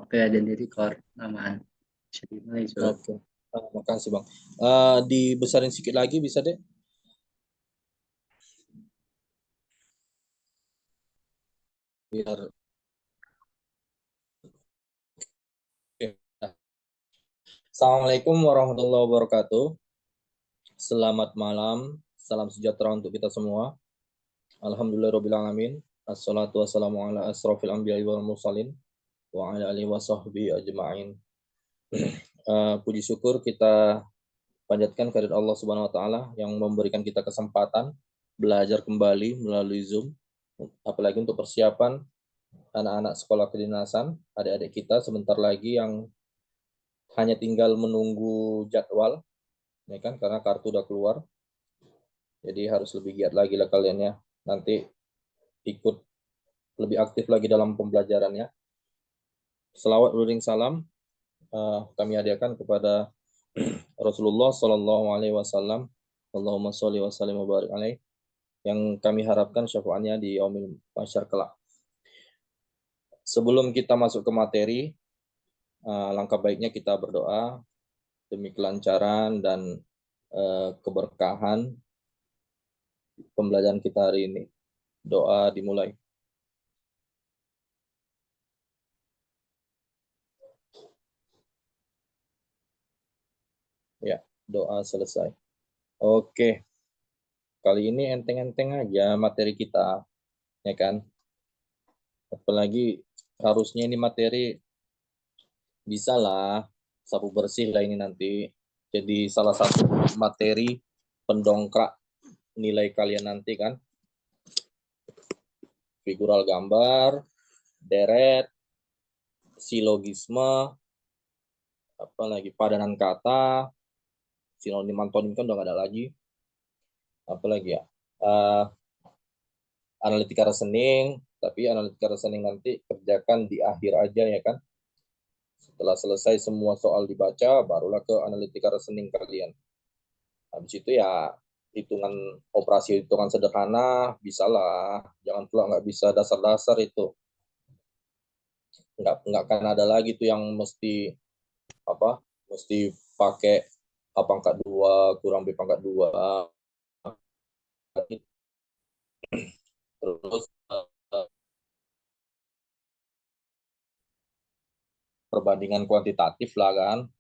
Oke, ada di record aman. Bisa dimulai, Zul. Oke. Makasih Bang. Dibesarin sedikit lagi bisa deh? Biar. Oke. Assalamualaikum warahmatullahi wabarakatuh. Selamat malam. Salam sejahtera untuk kita semua. Alhamdulillahirrabbilalamin. Assalatu wassalamu ala asrofil anbiya'i wal mursalin wa ala alihi wa sahbihi ajma'in. Puji syukur kita panjatkan kehadirat Allah Subhanahu wa taala yang memberikan kita kesempatan belajar kembali melalui Zoom, apalagi untuk persiapan anak-anak sekolah kedinasan, adik-adik kita sebentar lagi yang hanya tinggal menunggu jadwal, ya kan, karena kartu udah keluar. Jadi harus lebih giat lagi lah kalian ya, nanti ikut lebih aktif lagi dalam pembelajarannya. Selawat beriring salam kami hadiahkan kepada Rasulullah Shallallahu Alaihi Wasallam. Allahumma sholli wa sallim wa barik alaih, yang kami harapkan syafaatnya di yaumil mahsyar kelak. Sebelum kita masuk ke materi, langkah baiknya kita berdoa demi kelancaran dan keberkahan pembelajaran kita hari ini. Doa dimulai. Ya, doa selesai. Oke, kali ini enteng-enteng aja materi kita, ya kan? Apalagi harusnya ini materi bisa lah, sapu bersih lah ini nanti. Jadi salah satu materi pendongkrak nilai kalian nanti kan. Figural gambar, deret, silogisme, apalagi padanan kata, sinonim antonim kan udah nggak ada lagi. Apalagi ya, analitika reasoning, tapi analitika reasoning nanti kerjakan di akhir aja ya kan. Setelah selesai semua soal dibaca, barulah ke analitika reasoning kalian. Habis itu ya hitungan operasi, hitungan sederhana bisa lah, jangan pula nggak bisa dasar-dasar itu. Nggak akan ada lagi tuh yang mesti pakai A pangkat 2 kurang B pangkat 2. Terus perbandingan kuantitatif lah kan,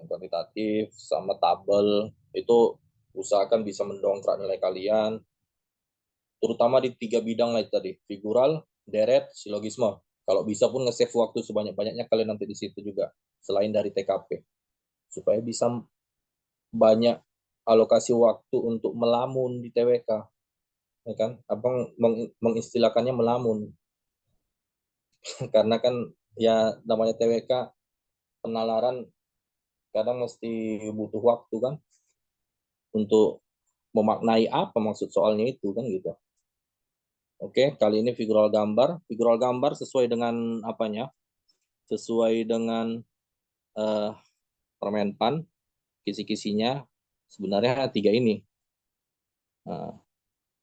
kuantitatif sama tabel itu usahakan bisa mendongkrak nilai kalian, terutama di 3 bidang lah tadi, figural, deret, silogisme. Kalau bisa pun nge-save waktu sebanyak-banyaknya kalian nanti di situ juga, selain dari TKP, supaya bisa banyak alokasi waktu untuk melamun di TWK, ya kan? Abang mengistilahkannya melamun karena kan ya namanya TWK penalaran kadang mesti butuh waktu kan untuk memaknai apa maksud soalnya itu kan gitu. Oke, kali ini figural gambar. Figural gambar sesuai dengan apanya? Sesuai dengan Permenpan, kisi-kisinya sebenarnya 3 ini.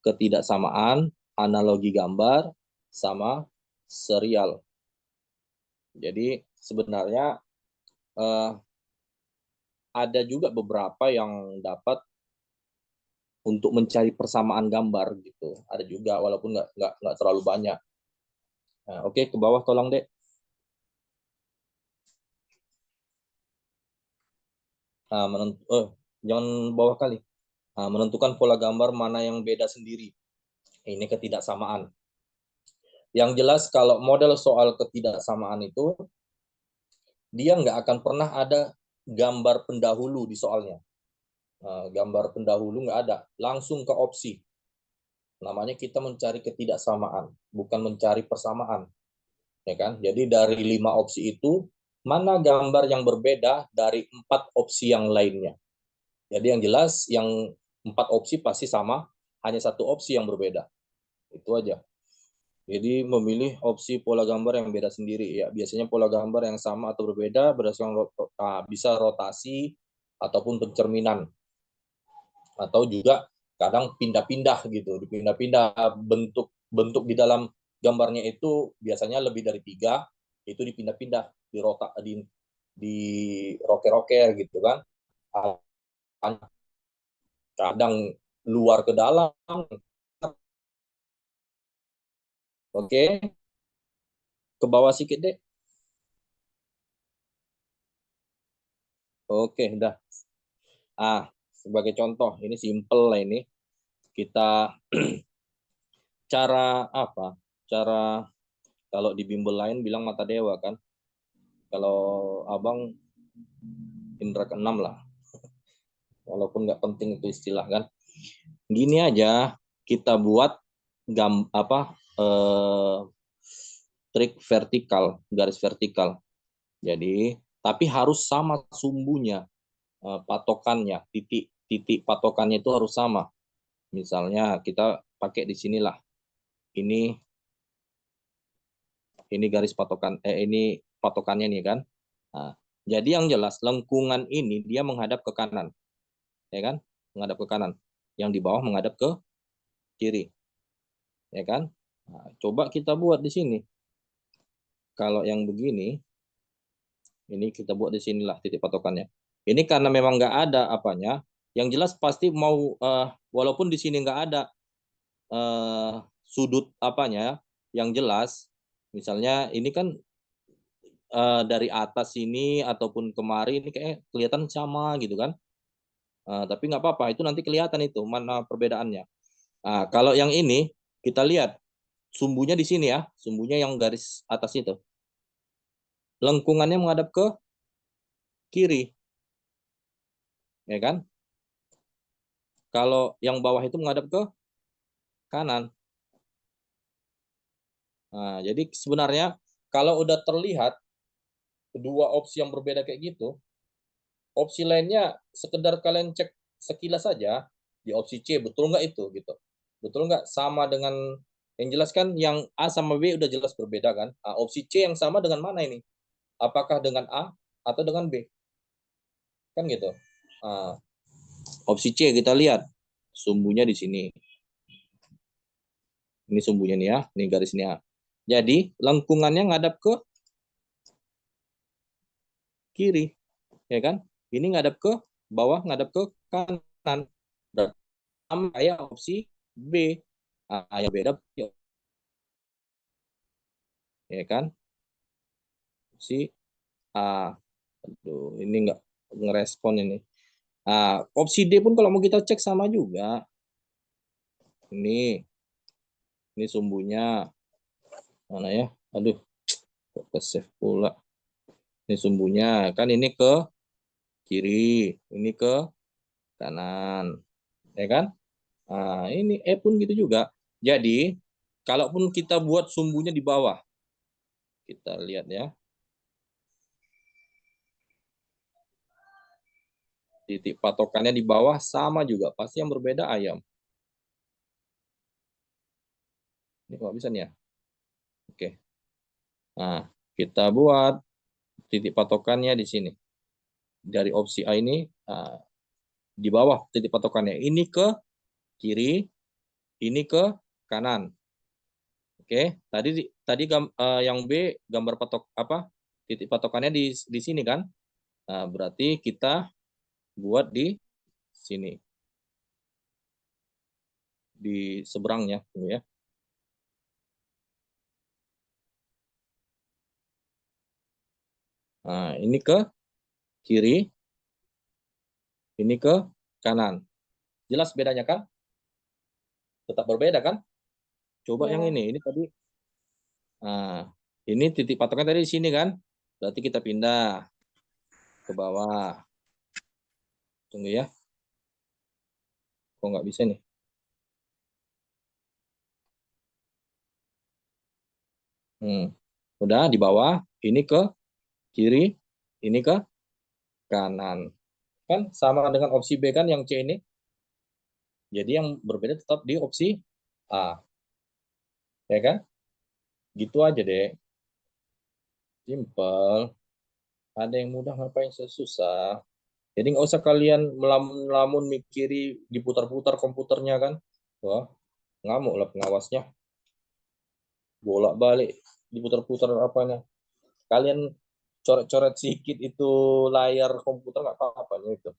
Ketidaksamaan, analogi gambar, sama serial. Jadi sebenarnya ada juga beberapa yang dapat untuk mencari persamaan gambar gitu. Ada juga walaupun nggak terlalu banyak. Nah, oke, ke bawah tolong dek. Jangan bawah kali. Menentukan pola gambar mana yang beda sendiri. Ini ketidaksamaan. Yang jelas kalau model soal ketidaksamaan itu dia nggak akan pernah ada gambar pendahulu di soalnya. Gambar pendahulu nggak ada, langsung ke opsi. Namanya kita mencari ketidaksamaan, bukan mencari persamaan, ya kan? Jadi dari 5 opsi itu mana gambar yang berbeda dari 4 opsi yang lainnya. Jadi yang jelas yang 4 opsi pasti sama, hanya 1 opsi yang berbeda. Itu aja. Jadi memilih opsi pola gambar yang beda sendiri ya. Biasanya pola gambar yang sama atau berbeda berdasarkan bisa rotasi ataupun pencerminan. Atau juga kadang pindah-pindah gitu, dipindah-pindah bentuk di dalam gambarnya itu biasanya lebih dari 3 itu dipindah-pindah, di roker-roker gitu kan. Kadang luar ke dalam. Oke, ke bawah sedikit deh. Oke, udah. Sebagai contoh, ini simple lah ini. Kita cara apa? Cara kalau di bimbel lain bilang mata dewa kan. Kalau abang indra keenam lah. Walaupun nggak penting itu istilah kan. Gini aja, kita buat trik vertikal, garis vertikal. Jadi, tapi harus sama sumbunya, patokannya, titik patokannya itu harus sama. Misalnya kita pakai di sinilah. Ini garis patokan, ini patokannya nih kan. Nah, jadi yang jelas lengkungan ini dia menghadap ke kanan, ya kan? Menghadap ke kanan. Yang di bawah menghadap ke kiri, ya kan? Nah, coba kita buat di sini. Kalau yang begini, ini kita buat di sinilah titik patokannya. Ini karena memang nggak ada apanya. Yang jelas pasti mau walaupun di sini nggak ada sudut apanya, yang jelas, misalnya ini kan dari atas sini ataupun kemari ini kayak kelihatan sama gitu kan. Tapi nggak apa-apa, itu nanti kelihatan itu mana perbedaannya. Kalau yang ini kita lihat sumbunya di sini ya, sumbunya yang garis atas itu. Lengkungannya menghadap ke kiri. Ya kan? Kalau yang bawah itu menghadap ke kanan. Jadi sebenarnya kalau udah terlihat kedua opsi yang berbeda kayak gitu, opsi lainnya sekedar kalian cek sekilas saja di opsi C, betul nggak itu gitu. Betul nggak sama dengan yang jelas kan yang A sama B udah jelas berbeda kan. Opsi C yang sama dengan mana ini? Apakah dengan A atau dengan B? Kan gitu. Opsi C kita lihat sumbunya di sini. Ini sumbunya nih ya, ini garisnya. Jadi lengkungannya ngadap ke kiri, ya kan? Ini ngadap ke bawah, ngadap ke kanan. Sama kayak opsi B. Yang beda, ya kan? Opsi A. Aduh, ini nggak ngerespon ini. Opsi D pun kalau mau kita cek sama juga. Ini sumbunya mana ya? Aduh, kok ke save pula. Ini sumbunya kan ini ke kiri, ini ke kanan, ya kan? Ini E pun gitu juga. Jadi, kalaupun kita buat sumbunya di bawah, kita lihat ya. Titik patokannya di bawah sama juga, pasti yang berbeda ayam. Ini kok bisa nih ya? Oke. Nah, kita buat titik patokannya di sini. Dari opsi A ini, di bawah titik patokannya. Ini ke kiri, ini ke kanan. Oke, tadi yang B gambar titik patokannya di sini kan? Berarti kita buat di sini, di seberangnya, ya. Ini ke kiri, ini ke kanan. Jelas bedanya kan? Tetap berbeda kan? Coba yang ini tadi. Ini titik patokan tadi di sini kan? Berarti kita pindah ke bawah. Tunggu ya. Kok nggak bisa nih? Udah di bawah. Ini ke kiri, ini ke kanan. Kan sama dengan opsi B kan yang C ini. Jadi yang berbeda tetap di opsi A. Ya kan? Gitu aja deh. Simple. Ada yang mudah ngapain susah. Jadi nggak usah kalian melamun-lamun mikiri diputar-putar komputernya kan. Wah, ngamuk lah pengawasnya. Bolak-balik diputar-putar apanya. Kalian coret-coret sedikit itu layar komputer nggak apa-apa itu.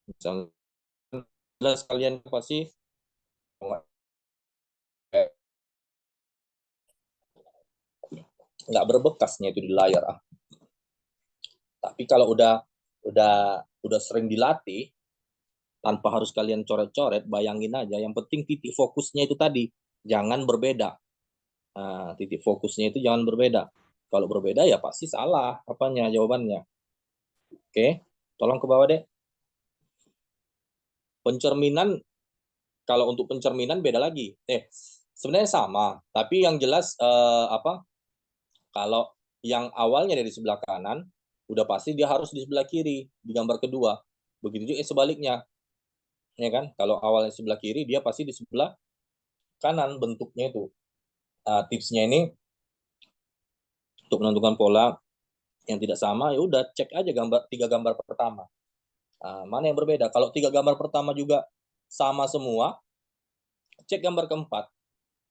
Misalnya jelas kalian pasti nggak berbekasnya itu di layar. Tapi kalau udah sering dilatih, tanpa harus kalian coret-coret, bayangin aja. Yang penting titik fokusnya itu tadi, jangan berbeda. Nah, titik fokusnya itu jangan berbeda. Kalau berbeda ya pasti salah apanya jawabannya. Oke, tolong ke bawah deh. Pencerminan, kalau untuk pencerminan beda lagi. Sebenarnya sama, tapi yang jelas kalau yang awalnya dari sebelah kanan, udah pasti dia harus di sebelah kiri di gambar kedua. Begitu juga sebaliknya, ya kan? Kalau awalnya sebelah kiri, dia pasti di sebelah kanan bentuknya itu. Tipsnya ini untuk menentukan pola yang tidak sama, ya udah cek aja tiga gambar pertama. Mana yang berbeda? Kalau tiga gambar pertama juga sama semua, cek gambar keempat.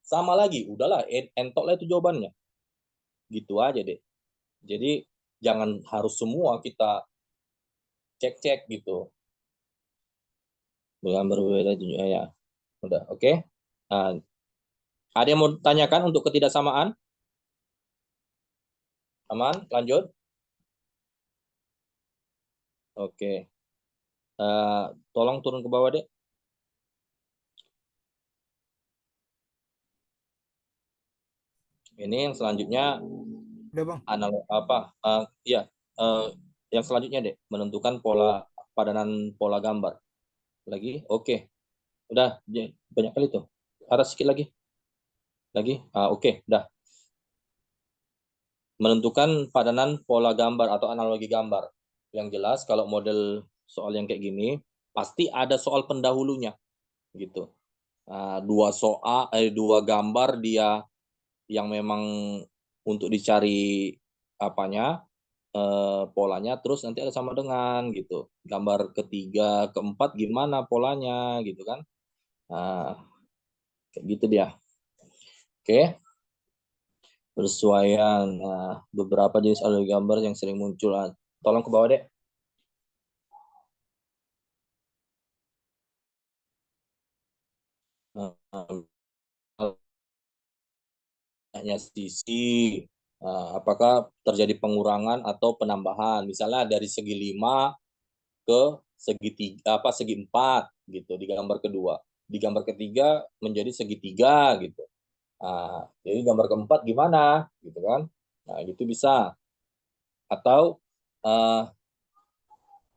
Sama lagi, udahlah, entoklah itu jawabannya. Gitu aja deh. Jadi jangan harus semua kita cek-cek gitu. Dengan berbeda juga ya. Udah, oke. Okay? Ada yang mau tanyakan untuk ketidaksamaan? Aman? Lanjut? Oke. Tolong turun ke bawah deh. Ini yang selanjutnya Udah bang. Yang selanjutnya deh, menentukan pola padanan pola gambar. Lagi, oke. Udah, banyak kali tuh. Atas sedikit lagi. Oke, udah. Menentukan padanan pola gambar atau analogi gambar. Yang jelas kalau model soal yang kayak gini, pasti ada soal pendahulunya. Gitu. Dua gambar dia yang memang untuk dicari polanya, terus nanti ada sama dengan gitu. Gambar ketiga, keempat gimana polanya gitu kan. Kayak gitu dia. Oke. Persesuaian. Beberapa jenis analogi gambar yang sering muncul. Tolong ke bawah deh. Hanya sisi, apakah terjadi pengurangan atau penambahan. Misalnya dari segi 5 ke segi 4 gitu di gambar kedua. Di gambar ketiga menjadi segitiga gitu. Jadi gambar keempat gimana gitu kan. Nah, gitu bisa. Atau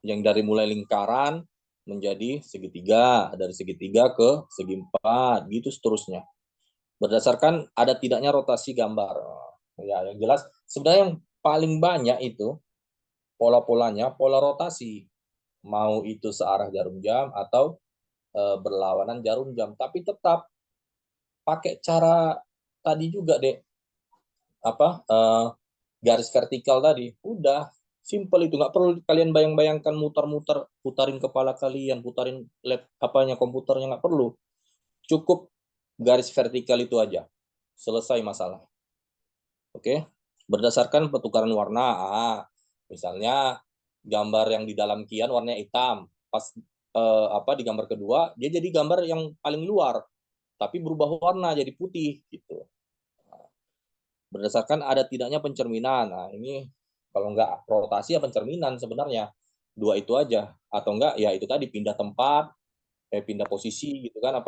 yang dari mulai lingkaran menjadi segitiga, dari segitiga ke segi 4 gitu seterusnya. Berdasarkan ada tidaknya rotasi gambar. Ya, yang jelas sebenarnya yang paling banyak itu pola-polanya pola rotasi. Mau itu searah jarum jam atau berlawanan jarum jam, tapi tetap pakai cara tadi juga deh. Garis vertikal tadi. Udah simple itu, nggak perlu kalian bayang-bayangkan muter-muter, putarin kepala kalian, putarin komputernya, nggak perlu. Cukup garis vertikal itu aja. Selesai masalah. Oke. Berdasarkan pertukaran warna, misalnya gambar yang di dalam kian warnanya hitam, pas di gambar kedua dia jadi gambar yang paling luar, tapi berubah warna jadi putih gitu. Berdasarkan ada tidaknya pencerminan. Nah, ini kalau nggak rotasi ya pencerminan sebenarnya. Dua itu aja. Atau enggak ya itu tadi pindah tempat, pindah posisi gitu kan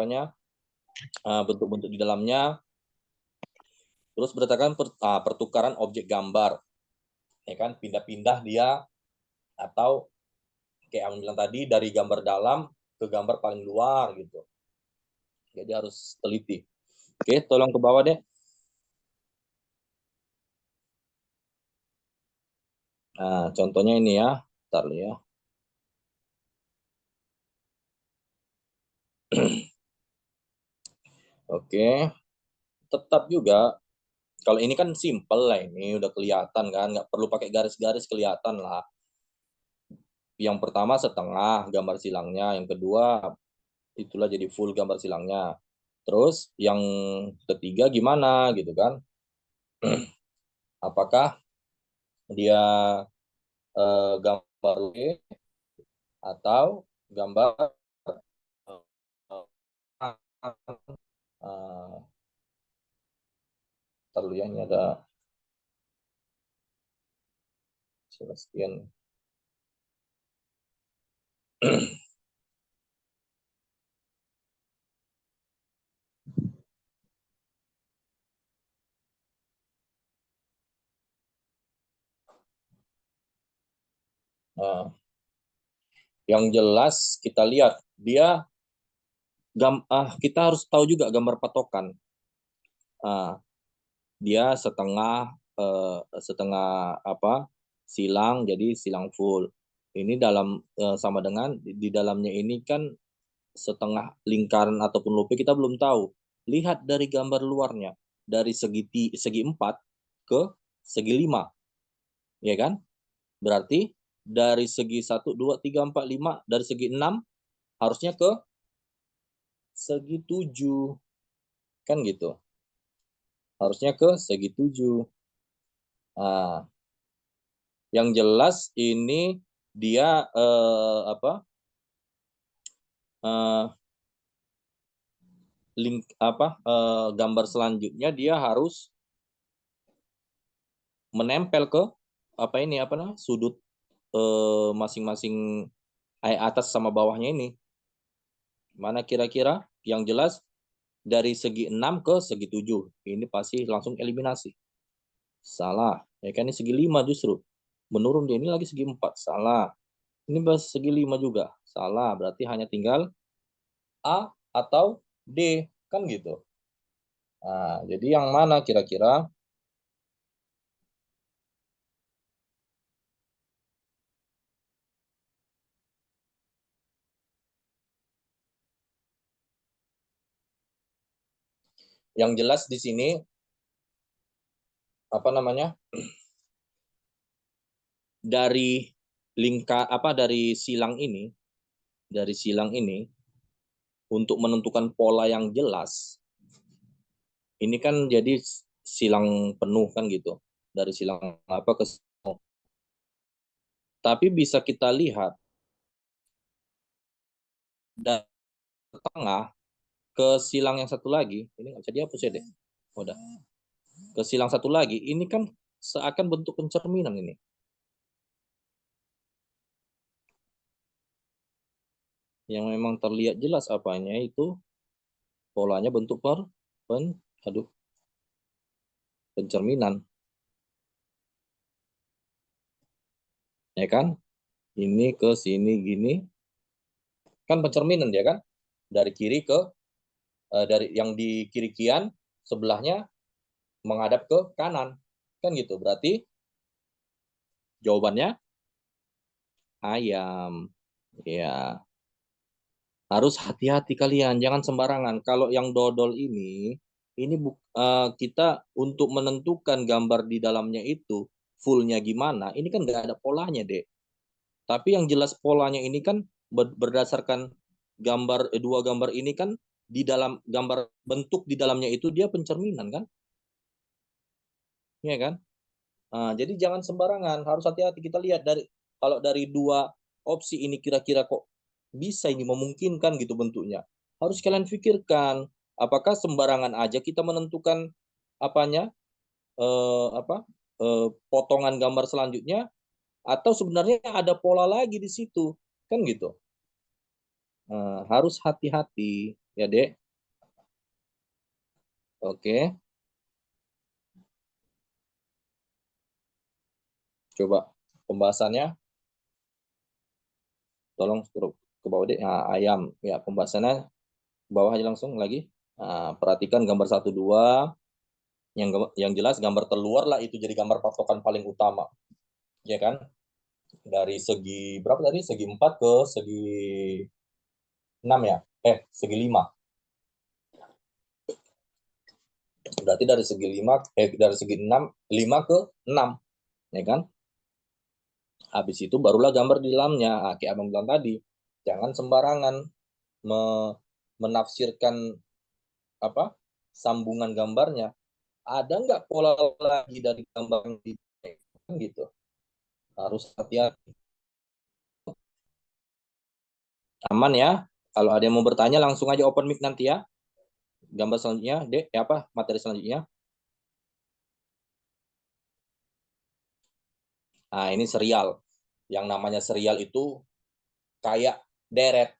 bentuk-bentuk di dalamnya. Terus berdasarkan pertukaran objek gambar. Ya kan, pindah-pindah dia atau kayak yang bilang tadi dari gambar dalam ke gambar paling luar gitu. Jadi harus teliti. Oke, tolong ke bawah deh. Nah, contohnya ini ya. Bentar ya. Oke. Tetap juga kalau ini kan simple lah, ini udah kelihatan kan, nggak perlu pakai garis-garis, kelihatan lah. Yang pertama setengah gambar silangnya, yang kedua itulah jadi full gambar silangnya. Terus yang ketiga gimana gitu kan. Apakah dia gambar W atau gambar terlalu ya, ini ada Sebastian. Yang jelas kita lihat dia kita harus tahu juga gambar patokan. Dia setengah silang, jadi silang full. Ini sama dengan di dalamnya ini kan setengah lingkaran ataupun loop kita belum tahu. Lihat dari gambar luarnya, dari segi 4 ke segi 5, ya kan? Berarti dari segi 1, 2, 3, 4, 5, dari segi 6 harusnya ke segi 7, kan gitu. Harusnya ke segi 7. Nah, yang jelas ini dia gambar selanjutnya dia harus menempel ke sudut masing-masing atas sama bawahnya ini. Mana kira-kira? Yang jelas dari segi 6 ke segi 7. Ini pasti langsung eliminasi. Salah. Ya kan ini segi 5 justru. Menurun dia ini lagi segi 4. Salah. Ini segi 5 juga. Salah. Berarti hanya tinggal A atau D. Kan gitu. Nah, jadi yang mana kira-kira? Yang jelas di sini dari dari silang ini untuk menentukan pola yang jelas ini kan jadi silang penuh kan gitu, dari silang ke silang. Tapi bisa kita lihat dari tengah ke silang yang satu lagi, ini nggak bisa dihapus ya deh, udah ke silang satu lagi, ini kan seakan bentuk pencerminan ini. Yang memang terlihat jelas apanya itu polanya bentuk pencerminan. Ya kan? Ini ke sini gini. Kan pencerminan dia kan? Dari kiri ke dari yang di kiri kian sebelahnya menghadap ke kanan. Kan gitu. Berarti jawabannya ayam. Ya. Harus hati-hati kalian, jangan sembarangan. Kalau yang dodol ini kita untuk menentukan gambar di dalamnya itu fullnya gimana, ini kan nggak ada polanya, Dek. Tapi yang jelas polanya ini kan berdasarkan dua gambar ini kan di dalam gambar bentuk di dalamnya itu dia pencerminan kan? Iya kan? Nah, jadi jangan sembarangan, harus hati-hati. Kita lihat kalau dari dua opsi ini kira-kira kok bisa ini memungkinkan gitu bentuknya. Harus kalian pikirkan, apakah sembarangan aja kita menentukan potongan gambar selanjutnya atau sebenarnya ada pola lagi di situ, kan gitu. Harus hati-hati ya, Dek. Oke. Coba pembahasannya tolong ke bawah, Dek. Nah, ayam ya, pembahasannya bawah aja langsung lagi. Nah, perhatikan gambar 1 2. Yang jelas gambar terluar lah itu jadi gambar patokan paling utama. Ya kan? Dari segi berapa tadi? Segi 4 ke segi 6 ya? Segi 5. Berarti dari segi 5 dari segi 6 5 ke 6. Ya kan? Habis itu barulah gambar di dalamnya. Nah, kayak Abang bilang tadi, jangan sembarangan menafsirkan sambungan gambarnya. ada nggak pola lagi dari gambar yang di gitu. Harus hati-hati. Aman ya. Kalau ada yang mau bertanya langsung aja open mic nanti ya. Gambar selanjutnya, Dek, apa materi selanjutnya? Nah, ini serial. Yang namanya serial itu kayak deret.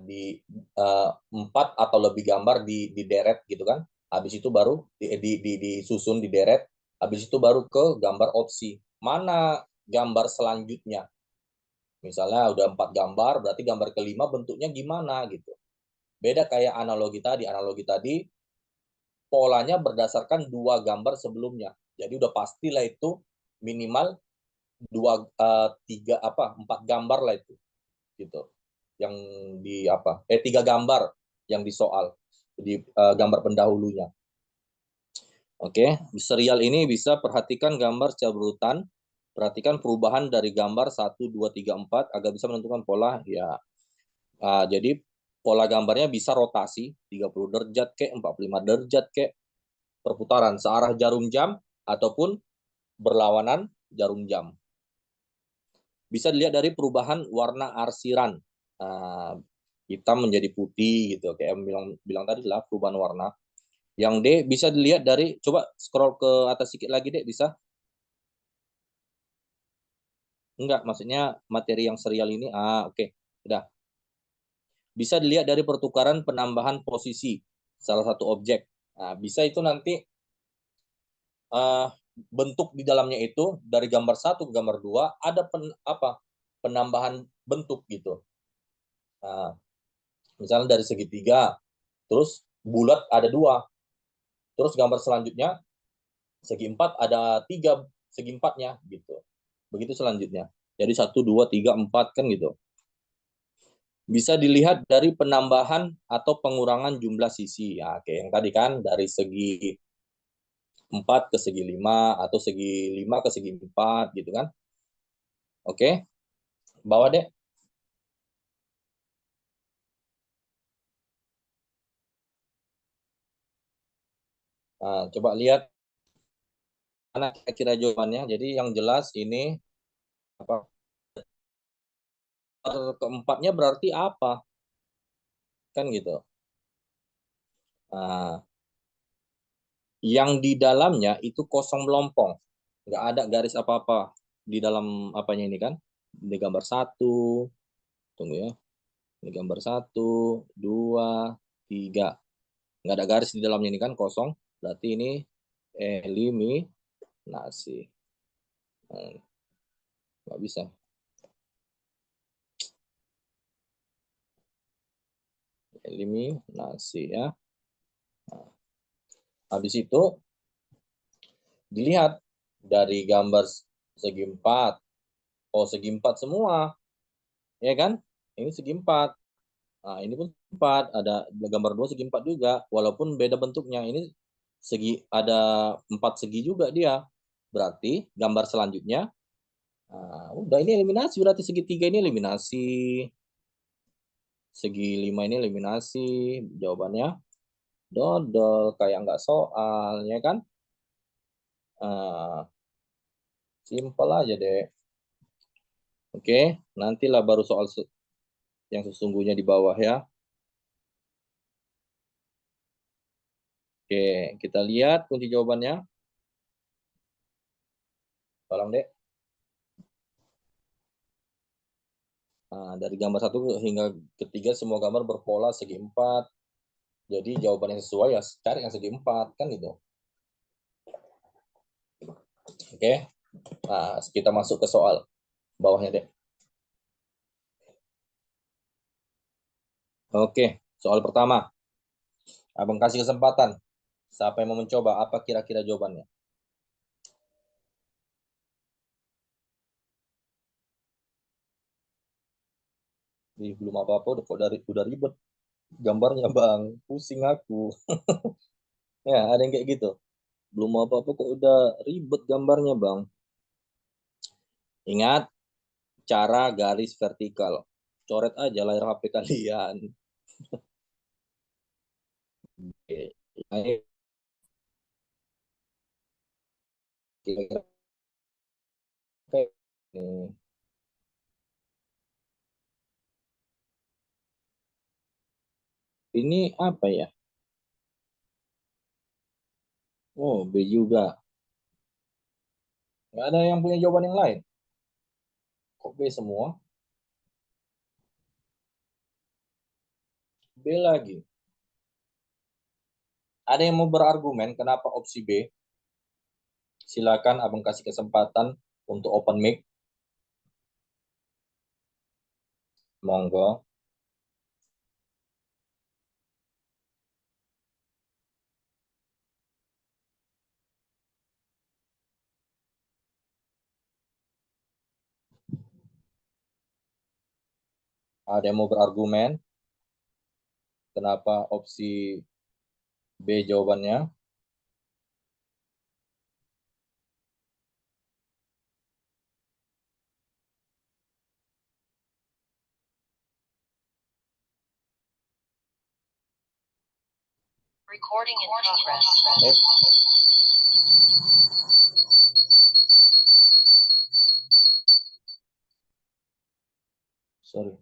Di 4 atau lebih gambar di deret gitu kan. Habis itu baru disusun di deret. Habis itu baru ke gambar opsi. Mana gambar selanjutnya? Misalnya udah 4 gambar, berarti gambar kelima bentuknya gimana gitu. Beda kayak analogi tadi. Analogi tadi polanya berdasarkan 2 gambar sebelumnya. Jadi udah pastilah itu minimal 4 gambar lah itu gitu. Yang di 3 gambar yang disoal di gambar pendahulunya. Oke, di serial ini bisa perhatikan gambar secara berurutan, perhatikan perubahan dari gambar 1, 2, 3, 4 agar bisa menentukan pola ya. Jadi pola gambarnya bisa rotasi 30 derajat ke 45 derajat ke perputaran searah jarum jam ataupun berlawanan jarum jam. Bisa dilihat dari perubahan warna arsiran. Hitam menjadi putih gitu, kayak bilang tadi lah perubahan warna. Yang D bisa dilihat dari, coba scroll ke atas sedikit lagi Dek, bisa? Enggak, maksudnya materi yang serial ini. Oke. Udah. Bisa dilihat dari pertukaran penambahan posisi salah satu objek. Bisa itu nanti bentuk di dalamnya itu dari gambar 1 ke gambar 2 ada penambahan bentuk gitu. Misalnya dari segitiga, terus bulat ada 2. Terus gambar selanjutnya segi 4 ada 3 segi 4-nya gitu. Begitu selanjutnya. Jadi 1, 2, 3, 4 kan gitu. Bisa dilihat dari penambahan atau pengurangan jumlah sisi. Ya, kayak yang tadi kan dari segi 4 ke segi 5 atau segi 5 ke segi 4 gitu kan. Oke. Bawa deh. Coba lihat mana kira-kira jawabannya. Jadi yang jelas ini apa keempatnya berarti apa? Kan gitu. Yang di dalamnya itu kosong melompong. Nggak ada garis apa-apa di dalam apanya ini kan. Ini gambar 1. Tunggu ya. Ini gambar 1, 2, 3. Nggak ada garis di dalamnya ini kan, kosong. Berarti ini eliminasi. Nggak bisa. Eliminasi ya. Habis itu dilihat dari gambar segi 4. Oh, segi 4 semua. Ya kan? Ini segi 4. Ini pun 4. Ada gambar 2 segi 4 juga. Walaupun beda bentuknya. Ini segi ada 4 segi juga dia. Berarti gambar selanjutnya udah ini eliminasi, berarti segitiga ini eliminasi. Segi 5 ini eliminasi. Jawabannya dodol, kayak nggak soal, ya kan? Simpel aja deh. Oke, nantilah baru soal yang sesungguhnya di bawah ya. Oke, kita lihat kunci jawabannya. Tolong deh. Dari gambar 1 hingga ketiga semua gambar berpola segi 4. Jadi jawaban yang sesuai ya cari yang segi 4 kan gitu. Oke. Kita masuk ke soal bawahnya deh. Oke, soal pertama. Abang kasih kesempatan. Siapa yang mau mencoba? Apa kira-kira jawabannya? Belum apa-apa udah ribet gambarnya bang, pusing aku. Ya, ada yang kayak gitu. Belum apa-apa kok udah ribet gambarnya bang. Ingat cara garis vertikal. Coret aja layar HP kalian. Oke. Kira-kira kayak ini. Ini apa ya? Oh, B juga. Nggak ada yang punya jawaban yang lain. Kok B semua? B lagi. Ada yang mau berargumen kenapa opsi B? Silakan Abang kasih kesempatan untuk open mic. Monggo. Ada yang mau berargumen kenapa opsi B jawabannya? Recording in progress. Sorry.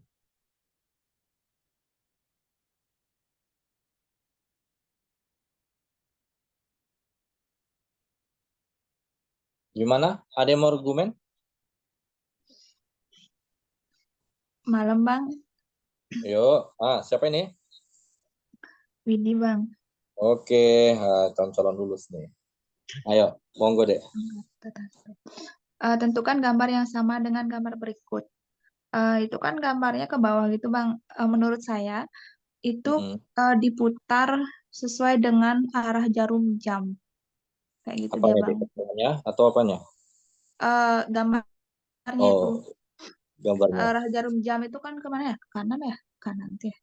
Gimana? Ada yang mau argumen? Malam Bang, Yuk. Siapa ini? Widi Bang. Oke, calon-calon lulus nih. Ayo, monggo deh. Tentukan gambar yang sama dengan gambar berikut. Itu kan gambarnya ke bawah gitu Bang. Menurut saya itu diputar sesuai dengan arah jarum jam. Kayak gitu dia Apanya deh? Bang. Gambarnya atau apanya? Gambarnya itu. Oh, gambarnya. Arah jarum jam itu kan kemana ya? Ke kanan ya? Ke kanan tuh ya.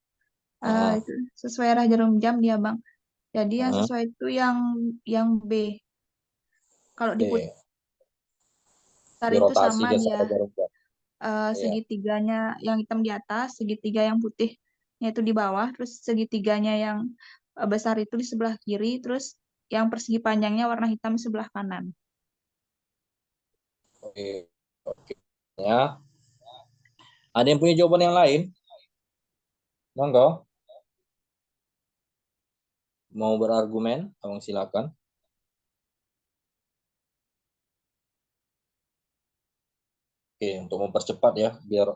Ah, Itu sesuai arah jarum jam dia Bang. Jadi yang ah, sesuai itu yang B. Kalau diputar Oke. itu Dirotasi sama ke dia. jarum jam. Iya. Segitiganya yang hitam di atas, segitiga yang putihnya itu di bawah, terus segitiganya yang besar itu di sebelah kiri, terus yang persegi panjangnya warna hitam di sebelah kanan. Oke. Oke. Ya. Ada yang punya jawaban yang lain? Monggo. Mau berargumen? Tolong silakan. Oke, untuk mempercepat ya, biar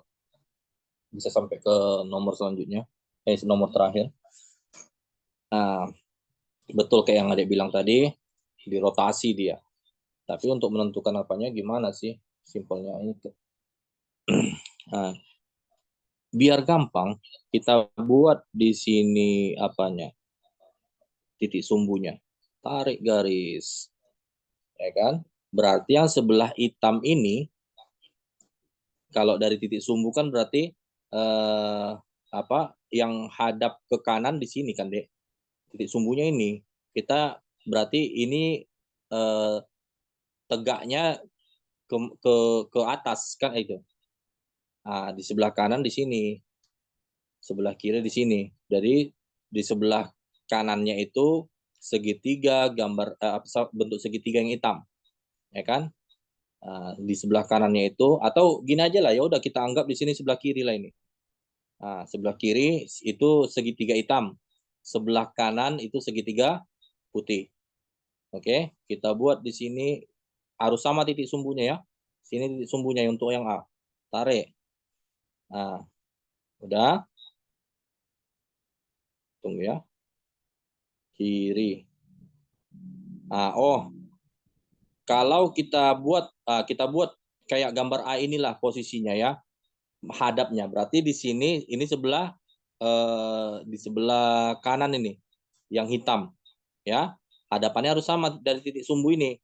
bisa sampai ke nomor selanjutnya. Nomor terakhir. Nah, betul kayak yang Adek bilang tadi, dirotasi dia. Tapi untuk menentukan apanya gimana sih? Simpelnya itu. Nah, biar gampang, kita buat di sini apanya? Titik sumbunya. Tarik garis. Ya kan? Berarti yang sebelah hitam ini, kalau dari titik sumbu kan berarti yang hadap ke kanan di sini kan, Dek. Titik sumbunya ini. Kita berarti ini tegaknya ke atas kan itu. Nah, di sebelah kanan di sini, sebelah kiri di sini. Jadi di sebelah kanannya itu segitiga bentuk segitiga yang hitam, ya kan? Di sebelah kanannya itu atau gini aja lah ya udah kita anggap di sini sebelah kiri lah ini. Sebelah kiri itu segitiga hitam, sebelah kanan itu segitiga putih. Oke, kita buat di sini harus sama titik sumbunya ya. Sini titik sumbunya untuk yang A. Tarik. Nah, udah. Tunggu ya. Kiri. Kalau kita buat kayak gambar A inilah posisinya ya, hadapnya. Berarti di sini ini di sebelah kanan ini yang hitam ya. Hadapannya harus sama dari titik sumbu ini.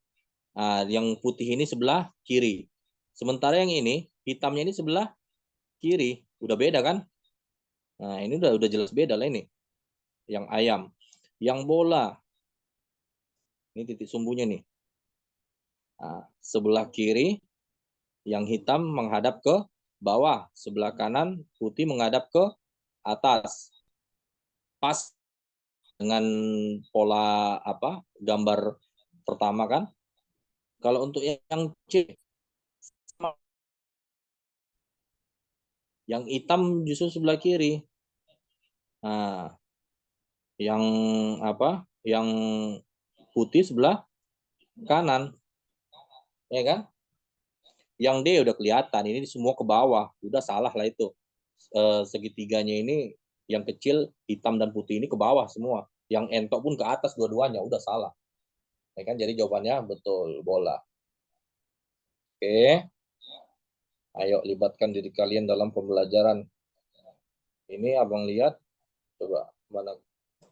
Yang putih ini sebelah kiri. Sementara yang ini hitamnya ini sebelah kiri. Udah beda kan? Nah, ini udah jelas beda lah ini. Yang ayam, yang bola. Ini titik sumbunya nih. Sebelah kiri yang hitam menghadap ke bawah, sebelah kanan putih menghadap ke atas. Pas dengan pola gambar pertama kan? Kalau untuk yang C, yang hitam justru sebelah kiri. Nah, yang apa? Yang putih sebelah kanan, ya kan? Yang D udah kelihatan, ini semua ke bawah, udah salah lah itu. Segitiganya ini yang kecil hitam dan putih ini ke bawah semua. Yang entok pun ke atas dua-duanya, udah salah. Ya kan? Jadi jawabannya betul, bola. Oke. Ayo libatkan diri kalian dalam pembelajaran. Ini abang lihat, coba mana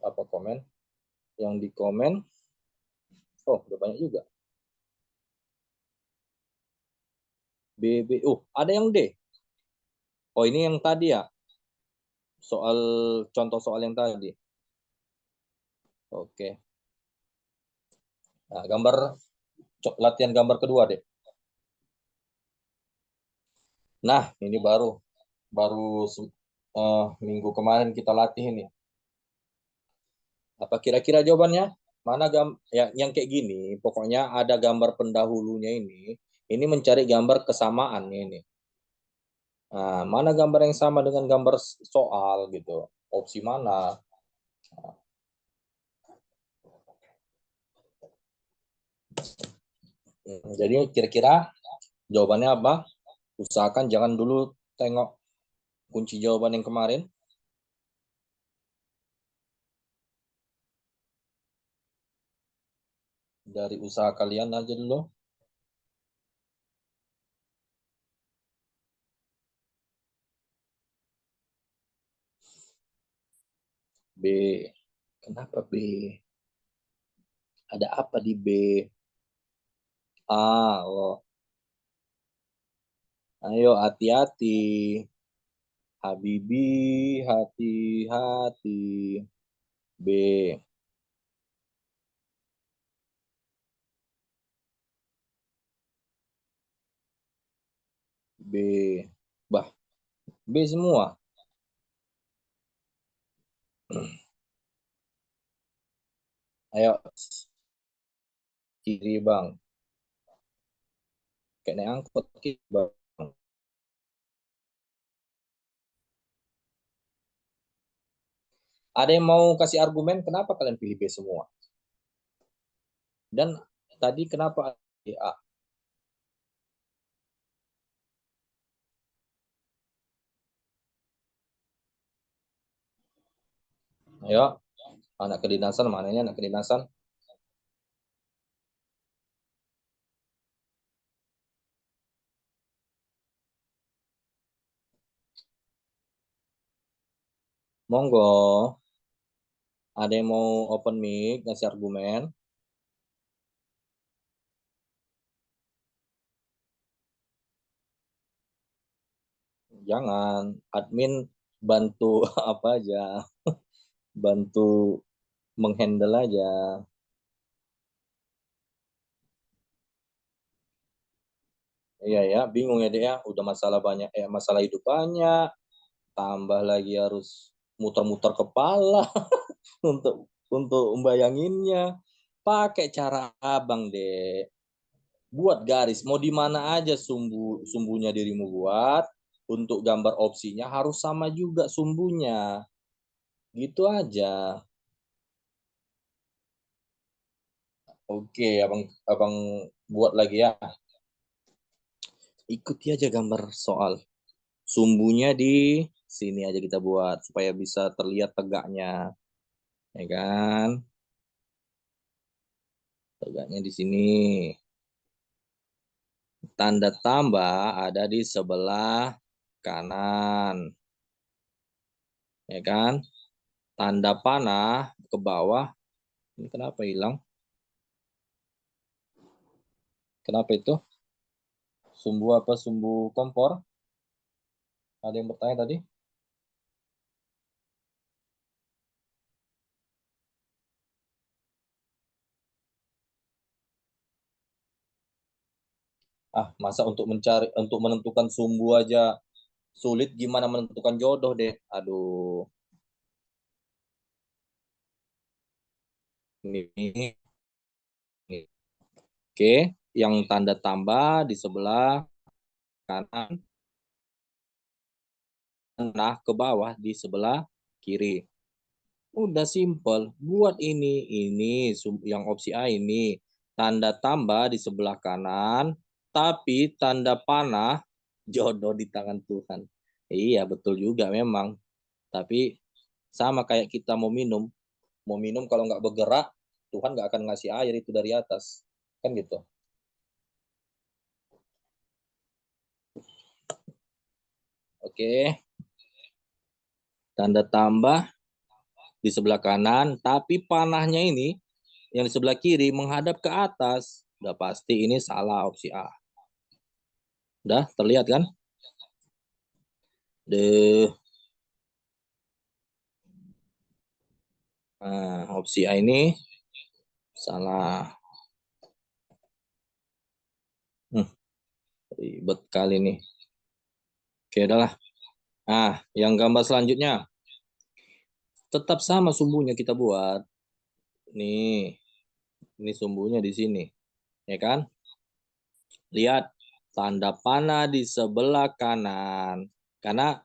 apa komen? Yang di komen, oh udah banyak juga. Ada yang D. Oh ini yang tadi ya, soal contoh soal yang tadi. Oke. Nah, latihan gambar kedua deh. Nah ini baru minggu kemarin kita latih ini. Apa kira-kira jawabannya? Mana yang kayak gini, pokoknya ada gambar pendahulunya ini mencari gambar kesamaan ini. Nah, mana gambar yang sama dengan gambar soal gitu? Opsi mana? Jadi kira-kira jawabannya apa? Usahakan jangan dulu tengok kunci jawaban yang kemarin. Dari usaha kalian aja dulu. B. Kenapa B? Ada apa di B? Oh. Ayo hati-hati. Habibi, hati-hati. B. B. Bah, B semua. Ayo, kiri bang. Kayak naik angkot kiri bang. Ada yang mau kasih argumen kenapa kalian pilih B semua? Dan tadi kenapa A? Ayo, anak kedinasan, mananya anak kedinasan? Monggo. Ada yang mau open mic, ngasih argumen? Jangan. Admin bantu apa aja. Bantu menghandle aja. Iya ya, bingung ya deh ya. Udah masalah banyak, masalah hidup banyak. Tambah lagi harus muter-muter kepala untuk membayanginnya. Pakai cara abang deh. Buat garis, mau di mana aja sumbunya dirimu buat. Untuk gambar opsinya harus sama juga sumbunya. Gitu aja. Oke, abang buat lagi ya. Ikuti aja gambar soal. Sumbunya di sini aja kita buat supaya bisa terlihat tegaknya. Ya kan? Tegaknya di sini. Tanda tambah ada di sebelah kanan. Ya kan? Tanda panah ke bawah. Ini kenapa hilang? Kenapa itu? Sumbu apa? Sumbu kompor? Ada yang bertanya tadi? Masa untuk menentukan sumbu aja sulit, gimana menentukan jodoh deh. Aduh. Ini. Oke. yang tanda tambah di sebelah kanan, panah ke bawah di sebelah kiri. Udah simple. Buat ini yang opsi A ini. Tanda tambah di sebelah kanan, tapi tanda panah jodoh di tangan Tuhan. Iya, betul juga memang. Tapi sama kayak kita mau minum. Mau minum kalau nggak bergerak, Tuhan nggak akan ngasih air itu dari atas. Kan gitu. Oke. Tanda tambah di sebelah kanan, tapi panahnya ini yang di sebelah kiri menghadap ke atas. Udah pasti ini salah opsi A. Udah terlihat kan? Nah, opsi A ini salah. Ribet kali nih. Oke, udahlah. Nah, yang gambar selanjutnya. Tetap sama sumbunya kita buat. Nih, ini sumbunya di sini. Ya kan? Lihat, tanda panah di sebelah kanan. Karena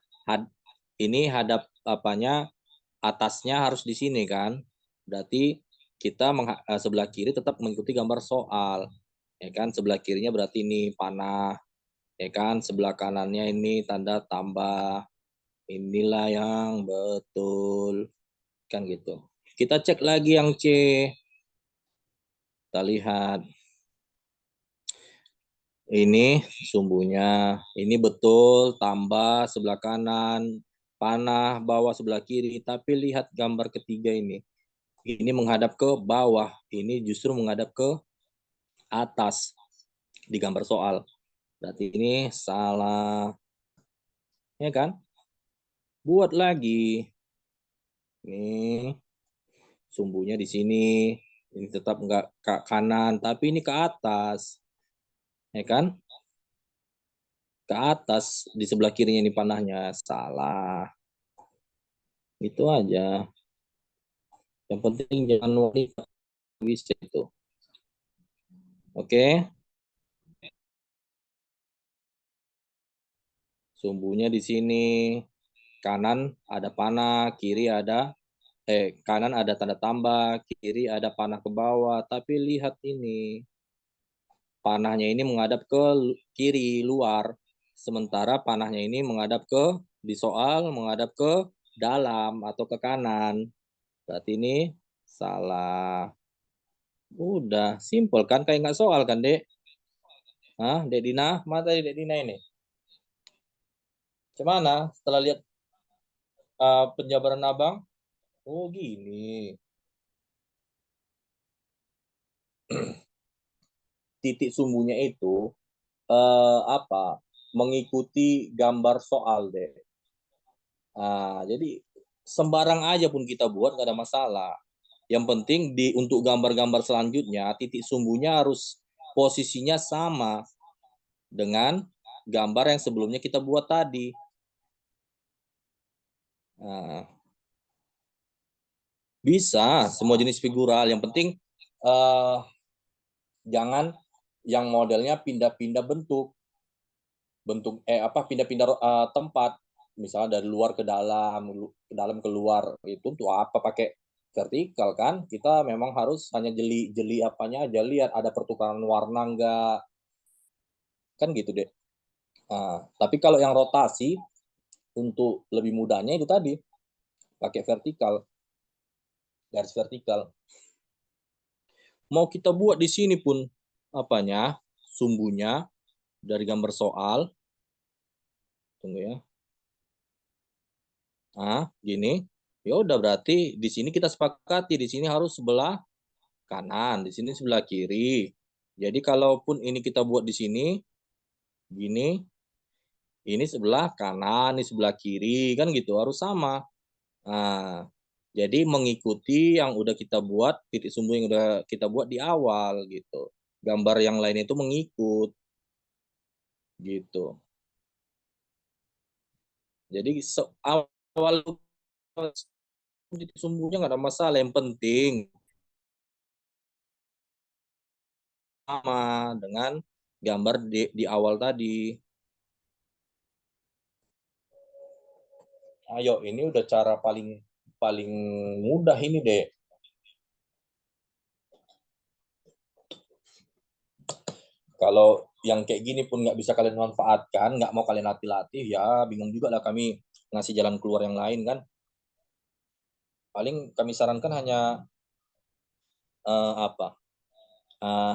ini hadap apanya, atasnya harus di sini kan. Berarti kita sebelah kiri tetap mengikuti gambar soal. Ya kan? Sebelah kirinya berarti ini panah. Ya kan, sebelah kanannya ini tanda tambah. Inilah yang betul. Kan gitu. Kita cek lagi yang C. Kita lihat. Ini sumbunya. Ini betul tambah sebelah kanan, panah bawah sebelah kiri. Tapi lihat gambar ketiga ini. Ini menghadap ke bawah. Ini justru menghadap ke atas di gambar soal. Berarti ini salah. Ya kan? Buat lagi. Ini sumbunya di sini. Ini tetap enggak ke kanan, tapi ini ke atas. Ya kan? Ke atas, di sebelah kirinya ini panahnya. Salah. Itu aja. Yang penting jangan wanita bisa itu. Oke? Sumbunya di sini. Kanan ada panah, kiri ada kanan ada tanda tambah, kiri ada panah ke bawah. Tapi lihat ini. Panahnya ini menghadap ke kiri luar, sementara panahnya ini menghadap ke di soal menghadap ke dalam atau ke kanan. Berarti ini salah. Udah simple kan, kayak nggak soal kan, Dek? Hah, Dek Dina? Mana tadi Dek Dina ini? Gimana setelah lihat penjabaran Abang? Oh, gini. Titik sumbunya itu apa? Mengikuti gambar soal, Dek. Jadi sembarang aja pun kita buat nggak ada masalah. Yang penting untuk gambar-gambar selanjutnya titik sumbunya harus posisinya sama dengan gambar yang sebelumnya kita buat tadi. Nah, bisa semua jenis figural. Yang penting jangan yang modelnya pindah-pindah bentuk pindah-pindah tempat. Misalnya dari luar ke dalam keluar, itu untuk apa pakai vertikal kan? Kita memang harus hanya jeli apanya aja, lihat ada pertukaran warna enggak, kan gitu deh. Tapi kalau yang rotasi untuk lebih mudahnya itu tadi pakai vertikal, garis vertikal. Mau kita buat di sini pun apanya sumbunya dari gambar soal. Tunggu ya. Gini. Ya udah berarti di sini kita sepakati di sini harus sebelah kanan, di sini sebelah kiri. Jadi kalaupun ini kita buat di sini gini, ini sebelah kanan, ini sebelah kiri, kan gitu harus sama. Nah, jadi mengikuti yang udah kita buat, titik sumbu yang udah kita buat di awal gitu. Gambar yang lain itu mengikut gitu. Jadi awal titik sumbunya nggak ada masalah, yang penting sama dengan gambar di awal tadi. Ayo, ini udah cara paling mudah ini deh. Kalau yang kayak gini pun nggak bisa kalian manfaatkan, nggak mau kalian latih-latih, ya bingung juga lah kami ngasih jalan keluar yang lain kan. Paling kami sarankan hanya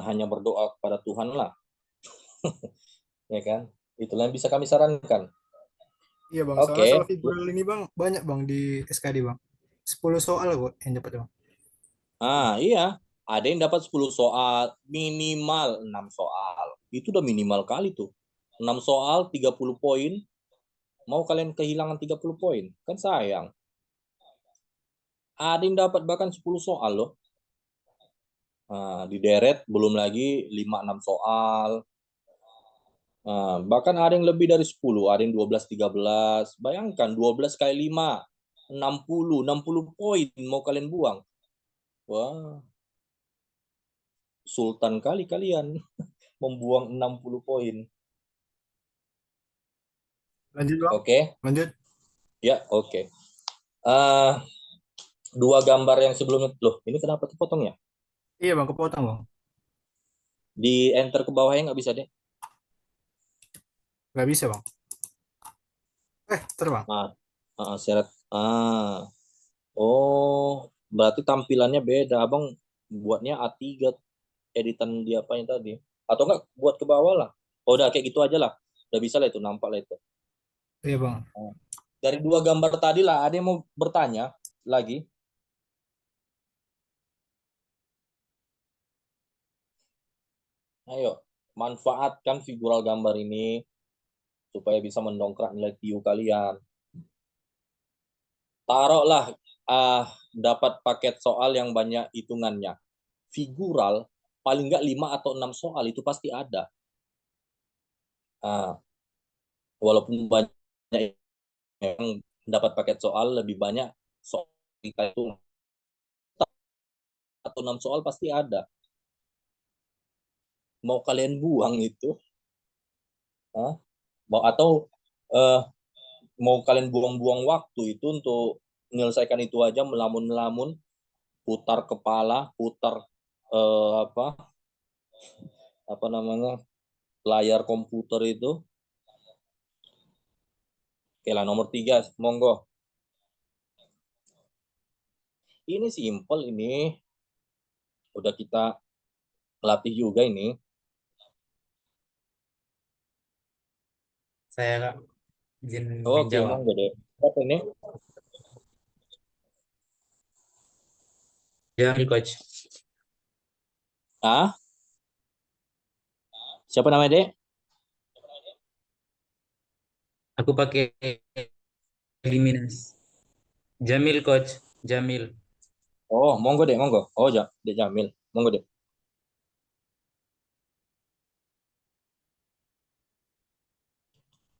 hanya berdoa kepada Tuhan lah, ya kan? Itulah yang bisa kami sarankan. Iya bang, soalnya Oke. soal figural ini bang banyak bang di SKD bang. 10 soal kok yang dapat bang. Iya. Ada yang dapat 10 soal, minimal 6 soal. Itu udah minimal kali tuh. 6 soal, 30 poin. Mau kalian kehilangan 30 poin? Kan sayang. Ada yang dapat bahkan 10 soal loh. Di deret belum lagi 5-6 soal. Bahkan ada yang lebih dari 10, ada yang 12-13. Bayangkan 12 kali 5, 60 poin mau kalian buang. Wah, sultan kali kalian membuang 60 poin. Lanjut bang. Oke. Lanjut. Ya, oke. Dua gambar yang sebelumnya. Loh, ini kenapa terpotong ya? Iya bang, kepotong bang. Di enter ke bawahnya nggak bisa deh. Gak bisa bang. Terbang. Syarat. Oh, berarti tampilannya beda. Abang buatnya A3 editan dia apa yang tadi. Atau enggak buat ke bawah lah. Oh, udah kayak gitu aja lah. Udah bisa lah itu, nampak lah itu. Iya bang. Dari dua gambar tadi lah, ada yang mau bertanya lagi? Ayo, manfaatkan figural gambar ini supaya bisa mendongkrak nilai TIU kalian. Taruhlah dapat paket soal yang banyak hitungannya. Figural paling nggak 5 atau 6 soal itu pasti ada. Walaupun banyak yang dapat paket soal, lebih banyak soal kita itu atau 6 soal pasti ada. Mau kalian buang itu, atau mau kalian buang-buang waktu itu untuk menyelesaikan itu aja, melamun-melamun, putar kepala, putar apa namanya, layar komputer itu. Oke lah, nomor 3, monggo. Ini simple ini. Udah kita latih juga ini. Saya Kak, izin Oke, menjawab. monggo deh. Apa ini? Jamil Coach. Siapa namanya, Dek? Aku pakai eliminasi. Jamil Coach, Jamil. Oh, monggo deh, monggo. Oh, Dek Jamil. Monggo deh.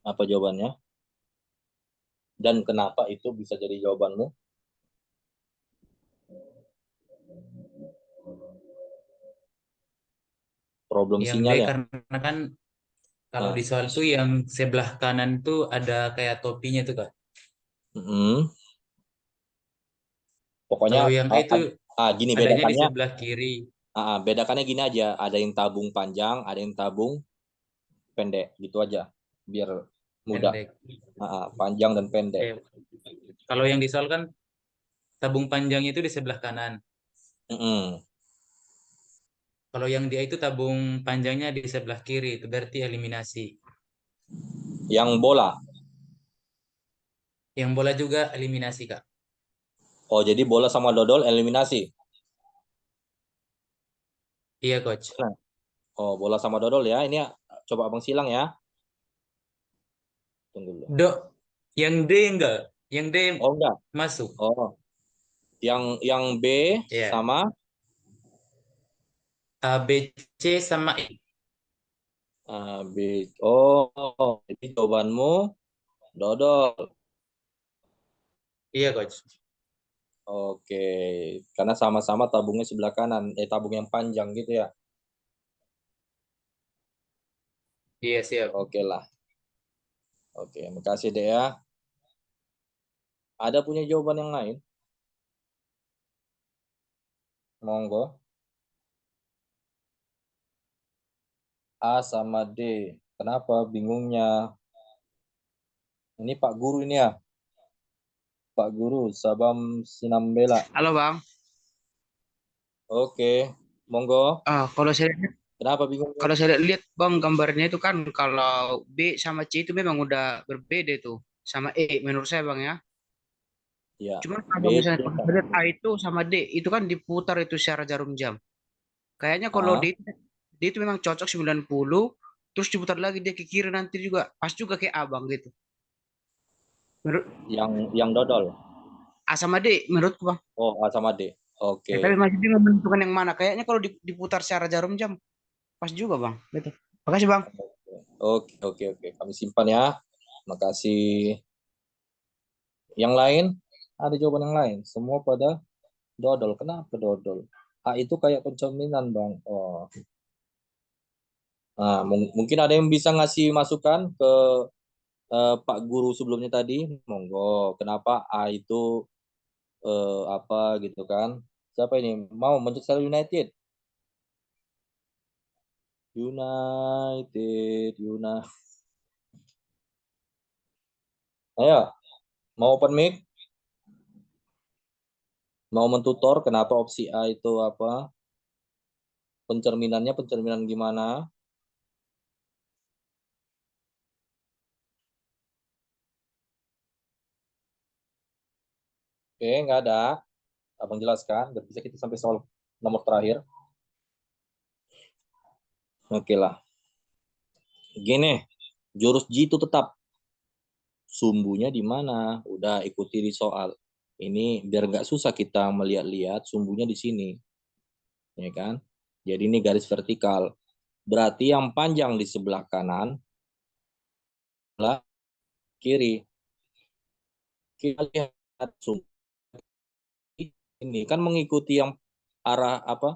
Apa jawabannya? Dan kenapa itu bisa jadi jawabanmu? Problem Yang D sinyal ya? karena kan kalau di soal tuh yang sebelah kanan tuh ada kayak topinya tuh Kak. Pokoknya Kalau yang E itu gini adanya di bedakannya. sebelah kiri. Bedakannya gini aja. Ada yang tabung panjang, ada yang tabung pendek. Gitu aja. Biar mudah. Pendek. Panjang dan pendek. Oke. Kalau yang di soal kan tabung panjang itu di sebelah kanan. Kalau yang dia itu tabung panjangnya di sebelah kiri, itu berarti eliminasi. Yang bola. Yang bola juga eliminasi, Kak. Oh, jadi bola sama dodol eliminasi. Iya, Coach. Oh, bola sama dodol ya. Ini coba Abang silang ya. Tunggu dulu. Dok, yang D enggak? Yang D enggak. masuk. Oh. Yang B sama A, B, C sama E. B. Oh, jadi jawabanmu dodol. Iya, Coach. Oke, karena sama-sama tabungnya sebelah kanan, tabung yang panjang gitu ya. Iya, siap. Oke lah. Oke, makasih deh ya. Ada punya jawaban yang lain? Monggo. A sama D. Kenapa bingungnya? Ini Pak Guru ini ya. Pak Guru, Sabam Sinambela. Halo Bang. Oke, monggo. Kalau saya lihat, Kenapa bingung? lihat Bang gambarnya itu kan kalau B sama C itu memang udah berbeda tuh sama E menurut saya Bang ya. Ya, Cuman B, kalau misalnya C kalau sama saya lihat D. A itu sama D itu kan diputar itu secara jarum jam. Kayaknya kalau Ah, D itu memang cocok 90 terus diputar lagi dia ke kiri nanti juga pas juga kayak A Bang gitu. Menurut yang dodol. A sama D menurutku Bang. Oh, A sama D. Ya, tapi Oke. masih bingung menentukan yang mana. Kayaknya kalau diputar secara jarum jam pas juga Bang. Gitu. Makasih Bang. Oke, oke, oke. Kami simpan ya. Makasih. Yang lain? Ada jawaban yang lain? Semua pada dodol. Kenapa dodol? A itu kayak pencerminan, Bang. Oh. Nah, mungkin ada yang bisa ngasih masukan ke Pak Guru sebelumnya tadi. Monggo. Kenapa A itu apa gitu kan? Siapa ini? Mau Manchester United? United, United. Ayo, mau open mic? Mau mentutor kenapa opsi A itu apa? Pencerminannya pencerminan gimana? Oke, nggak ada. Abang jelaskan, biar bisa kita sampai soal nomor terakhir. Oke lah. Gini, jurus G itu tetap. Sumbunya di mana? Udah ikuti di soal. Ini biar nggak susah kita melihat-lihat, sumbunya di sini. Ya kan? Jadi ini garis vertikal. Berarti yang panjang di sebelah kanan, sebelah kiri. Kita lihat sumbu ini kan mengikuti yang arah apa?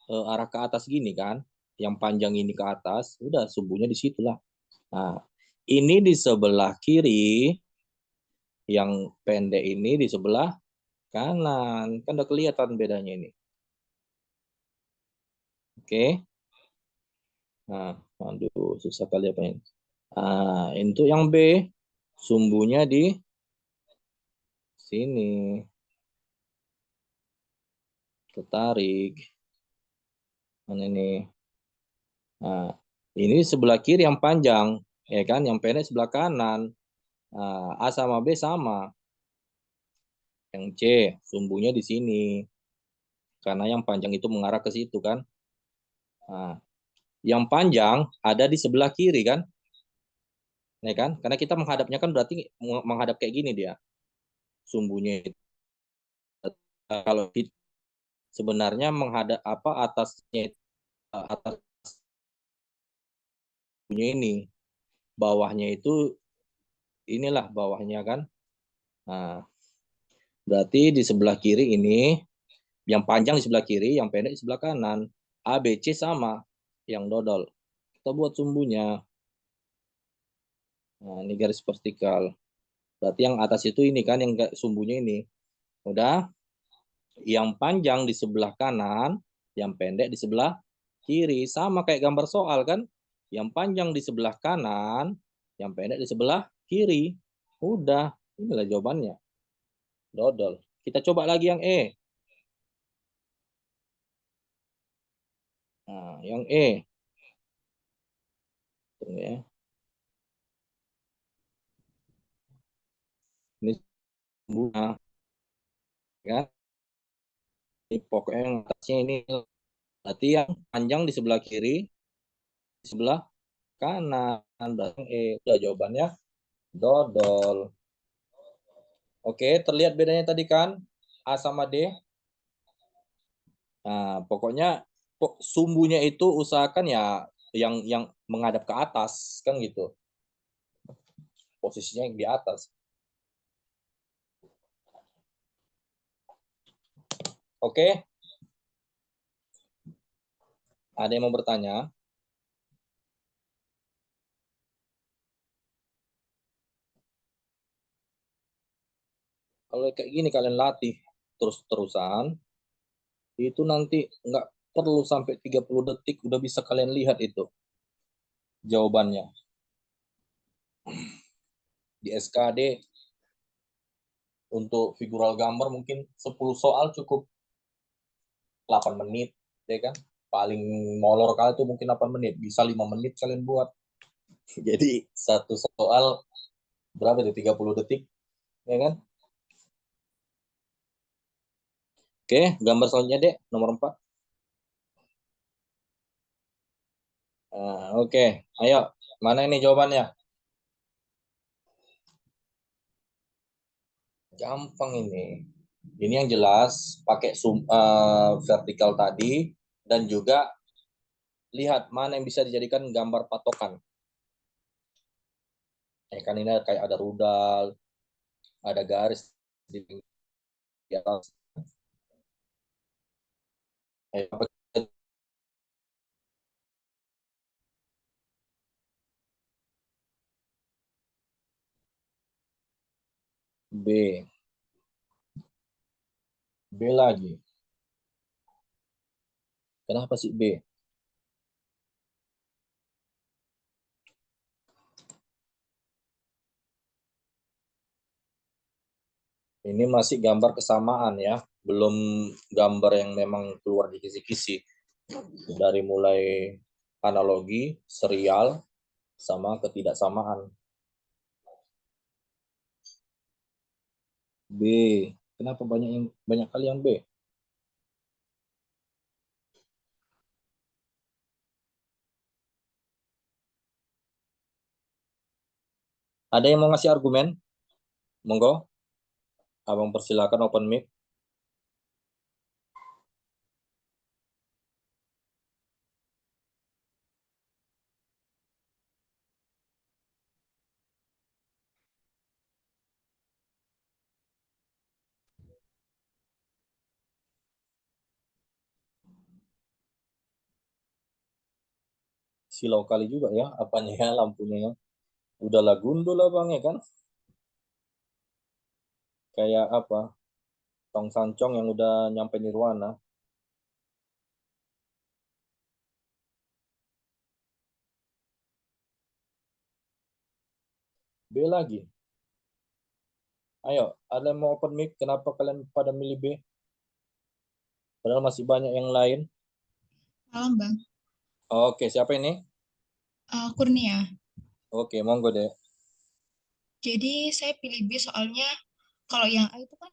Arah ke atas gini kan? Yang panjang ini ke atas, udah sumbunya di situlah. Nah, ini di sebelah kiri, yang pendek ini di sebelah kanan. Kan udah kelihatan bedanya ini. Oke. Nah, aduh, susah kali apa ini. Nah, untuk yang B, sumbunya di sini. Ketarik. Mana ini? Nah, ini sebelah kiri yang panjang, ya kan? Yang pendek sebelah kanan. Nah, A sama B sama. Yang C, sumbunya di sini. Karena yang panjang itu mengarah ke situ kan. Nah, yang panjang ada di sebelah kiri kan. Ya kan? Karena kita menghadapnya kan berarti menghadap kayak gini dia. Sumbunya itu. Kalau sebenarnya menghadap apa atasnya atas sumbunya ini. Bawahnya itu inilah bawahnya kan. Nah, berarti di sebelah kiri ini yang panjang di sebelah kiri, yang pendek di sebelah kanan. A, B, C sama yang dodol. Kita buat sumbunya. Nah, ini garis vertikal. Berarti yang atas itu ini kan, yang sumbunya ini. Udah. Yang panjang di sebelah kanan, yang pendek di sebelah kiri. Sama kayak gambar soal kan. Yang panjang di sebelah kanan, yang pendek di sebelah kiri. Udah. Inilah jawabannya. Dodol. Kita coba lagi yang E. Nah, yang E. Tunggu ya. Ini sumbunya. Kan? Ini pokoknya yang atasnya ini. Berarti yang panjang di sebelah kiri, di sebelah kanan. Berarti udah jawabannya dodol. Oke, terlihat bedanya tadi kan? A sama D. Nah, pokoknya sumbunya itu usahakan ya yang menghadap ke atas kan gitu. Posisinya yang di atas. Oke. Ada yang mau bertanya? Kalau kayak gini kalian latih terus-terusan, itu nanti nggak perlu sampai 30 detik udah bisa kalian lihat itu jawabannya. Di SKD untuk figural gambar mungkin 10 soal cukup 8 menit, ya kan? Paling molor kali itu mungkin 8 menit, bisa 5 menit kalian buat. Jadi satu soal berapa itu? 30 detik, ya kan? Oke, gambar selanjutnya, Dek, nomor 4. Nah, oke, ayo, mana ini jawabannya? Gampang ini. Ini yang jelas, pakai vertikal tadi, dan juga lihat mana yang bisa dijadikan gambar patokan. Kan ini kayak ada rudal, ada garis di atas. B. B lagi. Kenapa sih B? Ini masih gambar kesamaan ya, belum gambar yang memang keluar di kisi-kisi. Dari mulai analogi, serial, sama ketidaksamaan. B. Kenapa banyak kali yang B? Ada yang mau ngasih argumen? Monggo. Abang persilakan open mic. Silau kali juga ya, apanya ya, lampunya ya. Udahlah gundul lah bang ya kan. Kayak apa? Tong sancong yang udah nyampe nirwana. B lagi. Ayo, ada yang mau open mic? Kenapa kalian pada milih B? Padahal masih banyak yang lain. Malam, Bang. Oke, siapa ini? Kurnia. Oke, monggo deh. Jadi saya pilih B soalnya kalau yang A itu kan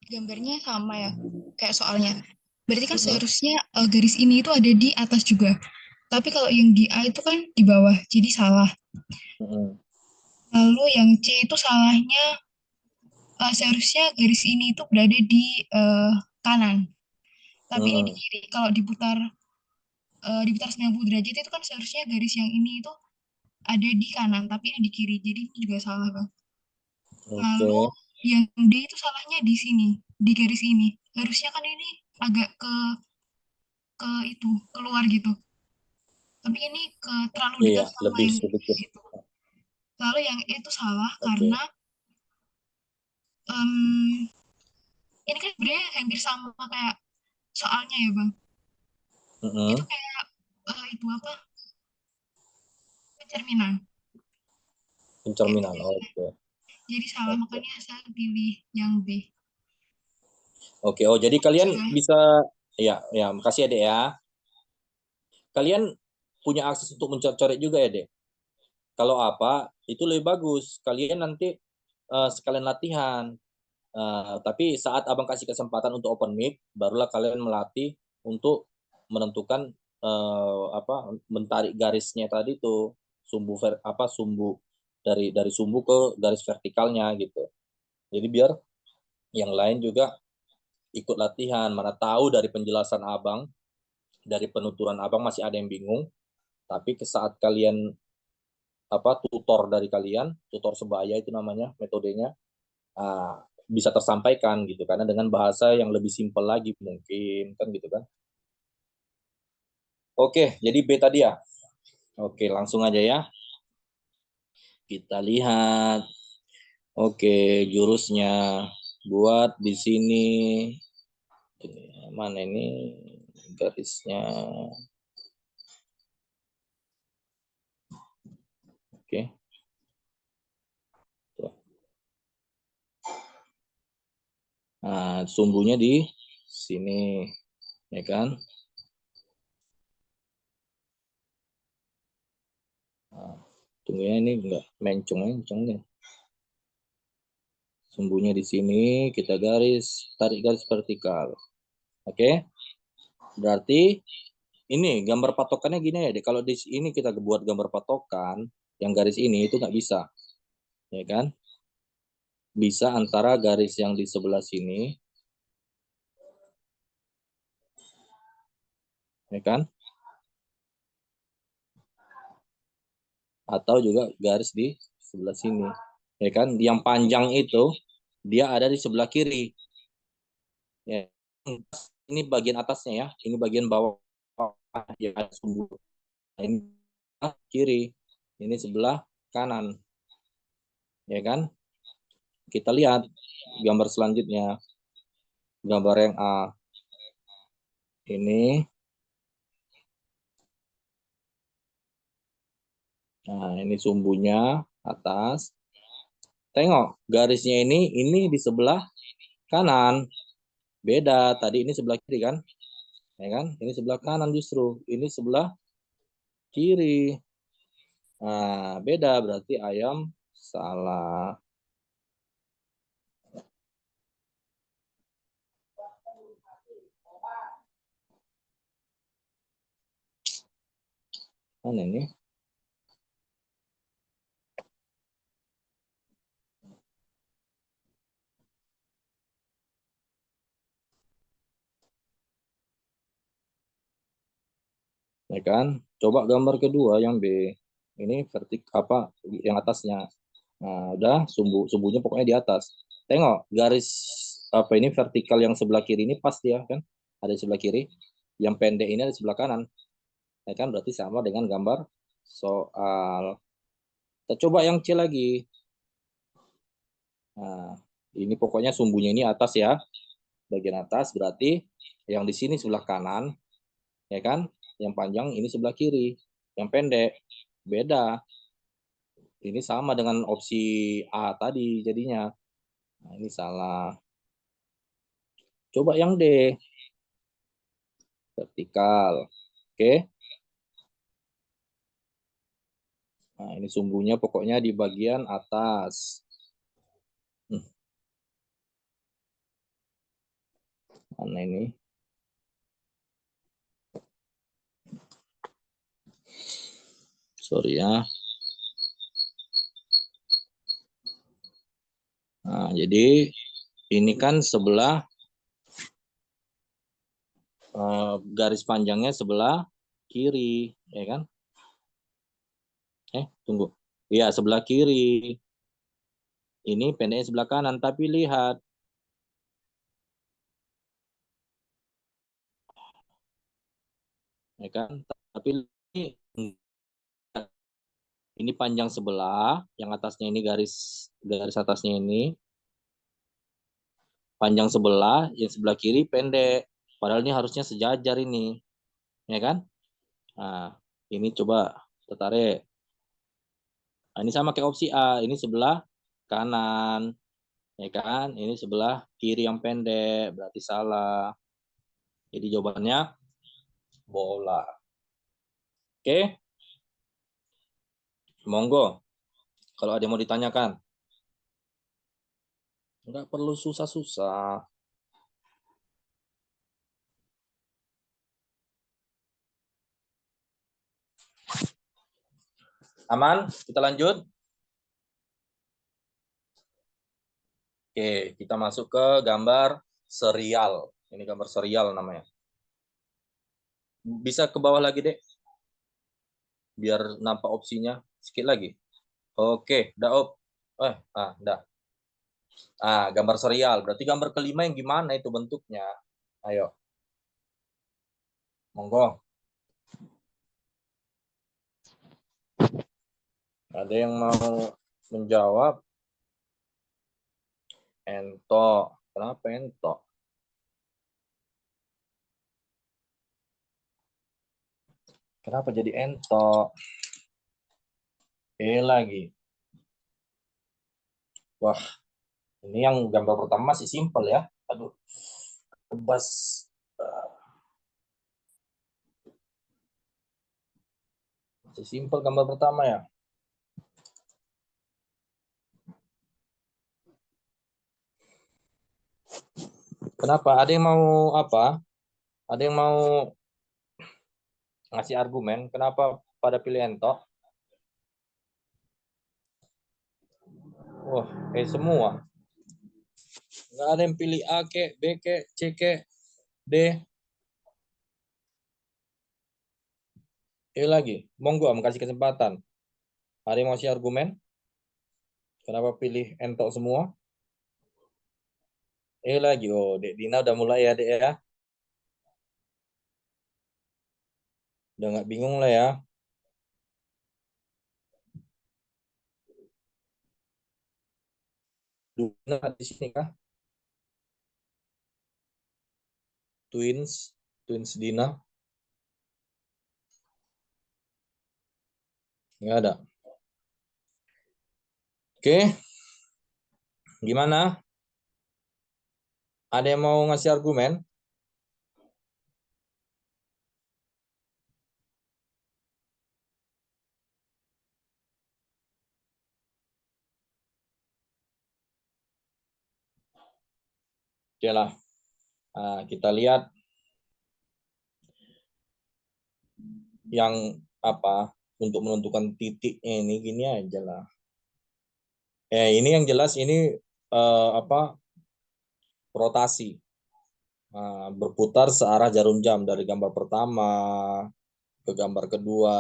gambarnya sama ya, kayak soalnya. Berarti kan seharusnya garis ini itu ada di atas juga. Tapi kalau yang di A itu kan di bawah, jadi salah. Lalu yang C itu salahnya seharusnya garis ini itu berada di kanan. Tapi ini di kiri. Kalau diputar 90 derajat itu kan seharusnya garis yang ini itu ada di kanan, tapi ini di kiri. Jadi ini juga salah, Bang. Lalu yang D itu salahnya di sini, di garis ini. Harusnya kan ini agak ke itu, keluar gitu. Tapi ini terlalu dekat sama lebih yang sedikit. itu. Lalu yang E itu salah karena ini kan sebenarnya hampir sama kayak soalnya ya, Bang. Itu kayak itu apa? Pencerminan. Pencerminan, oke. Jadi salah, makanya saya pilih yang B. Oke, jadi kalian bisa, ya, makasih ya Dek ya. Kalian punya akses untuk mencoret juga ya Dek. Kalau apa, itu lebih bagus. Kalian nanti sekalian latihan. Tapi saat abang kasih kesempatan untuk open mic, barulah kalian melatih untuk menentukan mentarik garisnya tadi tuh, sumbu dari sumbu ke garis vertikalnya gitu. Jadi biar yang lain juga ikut latihan. Mana tahu dari penjelasan abang, dari penuturan abang masih ada yang bingung, tapi saat kalian tutor dari kalian, tutor sebaya itu namanya metodenya, bisa tersampaikan gitu, karena dengan bahasa yang lebih simpel lagi mungkin kan gitu kan. Oke, jadi B tadi ya. Oke, langsung aja ya. Kita lihat. Oke, jurusnya buat di sini. Mana ini garisnya? Oke. Tuh. Nah, sumbunya di sini, ya kan? Nah, tunggu ya, ini enggak mencong nih. Sumbunya di sini, kita tarik garis vertikal. Oke? Berarti ini gambar patokannya gini ya, kalau di sini kita buat gambar patokan, yang garis ini itu nggak bisa, ya kan? Bisa antara garis yang di sebelah sini, ya kan? Atau juga garis di sebelah sini, ya kan? Yang panjang itu dia ada di sebelah kiri. Ya. Ini bagian atasnya ya, ini bagian bawah ya ada sumbu. Nah, ini kiri, ini sebelah kanan, ya kan? Kita lihat gambar selanjutnya, gambar yang A. Ini, nah ini sumbunya atas. Tengok garisnya ini di sebelah kanan. Beda, tadi ini sebelah kiri kan? Ya kan? Ini sebelah kanan justru, ini sebelah kiri. Nah, beda berarti ayam salah. Mana ini? Ya kan? Coba gambar kedua yang B. Ini vertik apa yang atasnya. Nah, udah sumbunya pokoknya di atas. Tengok garis apa ini vertikal yang sebelah kiri ini pas dia kan? Ada di sebelah kiri. Yang pendek ini ada di sebelah kanan. Ya kan? Berarti sama dengan gambar soal. Kita coba yang C lagi. Nah, ini pokoknya sumbunya ini atas ya. Bagian atas berarti yang di sini sebelah kanan, ya kan? Yang panjang ini sebelah kiri. Yang pendek beda. Ini sama dengan opsi A tadi jadinya. Nah, ini salah. Coba yang D. Vertikal. Oke. Nah, ini sumbunya pokoknya di bagian atas. Mana ini? Sorry ya. Nah, jadi ini kan sebelah garis panjangnya sebelah kiri, ya kan? Tunggu. Iya, sebelah kiri. Ini pendeknya sebelah kanan, tapi lihat. Ya kan? Tapi ini panjang sebelah, yang atasnya ini garis atasnya ini panjang sebelah, yang sebelah kiri pendek. Padahal ini harusnya sejajar ini. Ya kan? Nah, ini coba tertarik. Nah, ini sama kayak opsi A, ini sebelah kanan. Ya kan? Ini sebelah kiri yang pendek, berarti salah. Jadi jawabannya bola. Oke? Monggo. Kalau ada yang mau ditanyakan. Nggak perlu susah-susah. Aman? Kita lanjut. Oke, kita masuk ke gambar serial. Ini gambar serial namanya. Bisa ke bawah lagi, Dek. Biar nampak opsinya. Sedikit lagi. Oke, udah op. Udah. Gambar serial. Berarti gambar kelima yang gimana itu bentuknya? Ayo. Monggo. Ada yang mau menjawab? Entok. Kenapa entok? Kenapa jadi entok? Lagi. Wah, ini yang gambar pertama masih simpel ya. Aduh, tebas. Masih simpel gambar pertama ya. Kenapa? Ada yang mau apa? Ada yang mau ngasih argumen kenapa pada pilih entok? Wah, semua. Nggak ada yang pilih A ke, B ke, C ke, D. Lagi. Monggo, kasih kesempatan. Ada yang mau ngasih argumen? Kenapa pilih entok semua? Lagi. Oh, Dek Dina udah mulai ya, Dek ya. Udah nggak bingung lah ya. Dina di sini kah? Twins Dina. Nggak ada. Oke. Gimana? Ada yang mau ngasih argumen? Oke lah. Nah, kita lihat yang apa untuk menentukan titiknya ini gini aja lah. Ini yang jelas ini rotasi. Berputar searah jarum jam dari gambar pertama ke gambar kedua,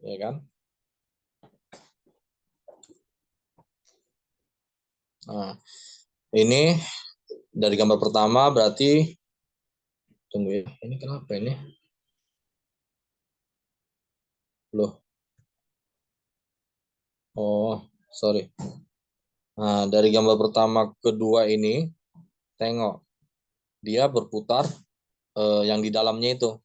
ya kan? Nah, ini dari gambar pertama berarti tunggu ya. Ini kenapa ini? Loh. Oh, sorry. Nah, dari gambar pertama kedua ini tengok dia berputar yang di dalamnya itu.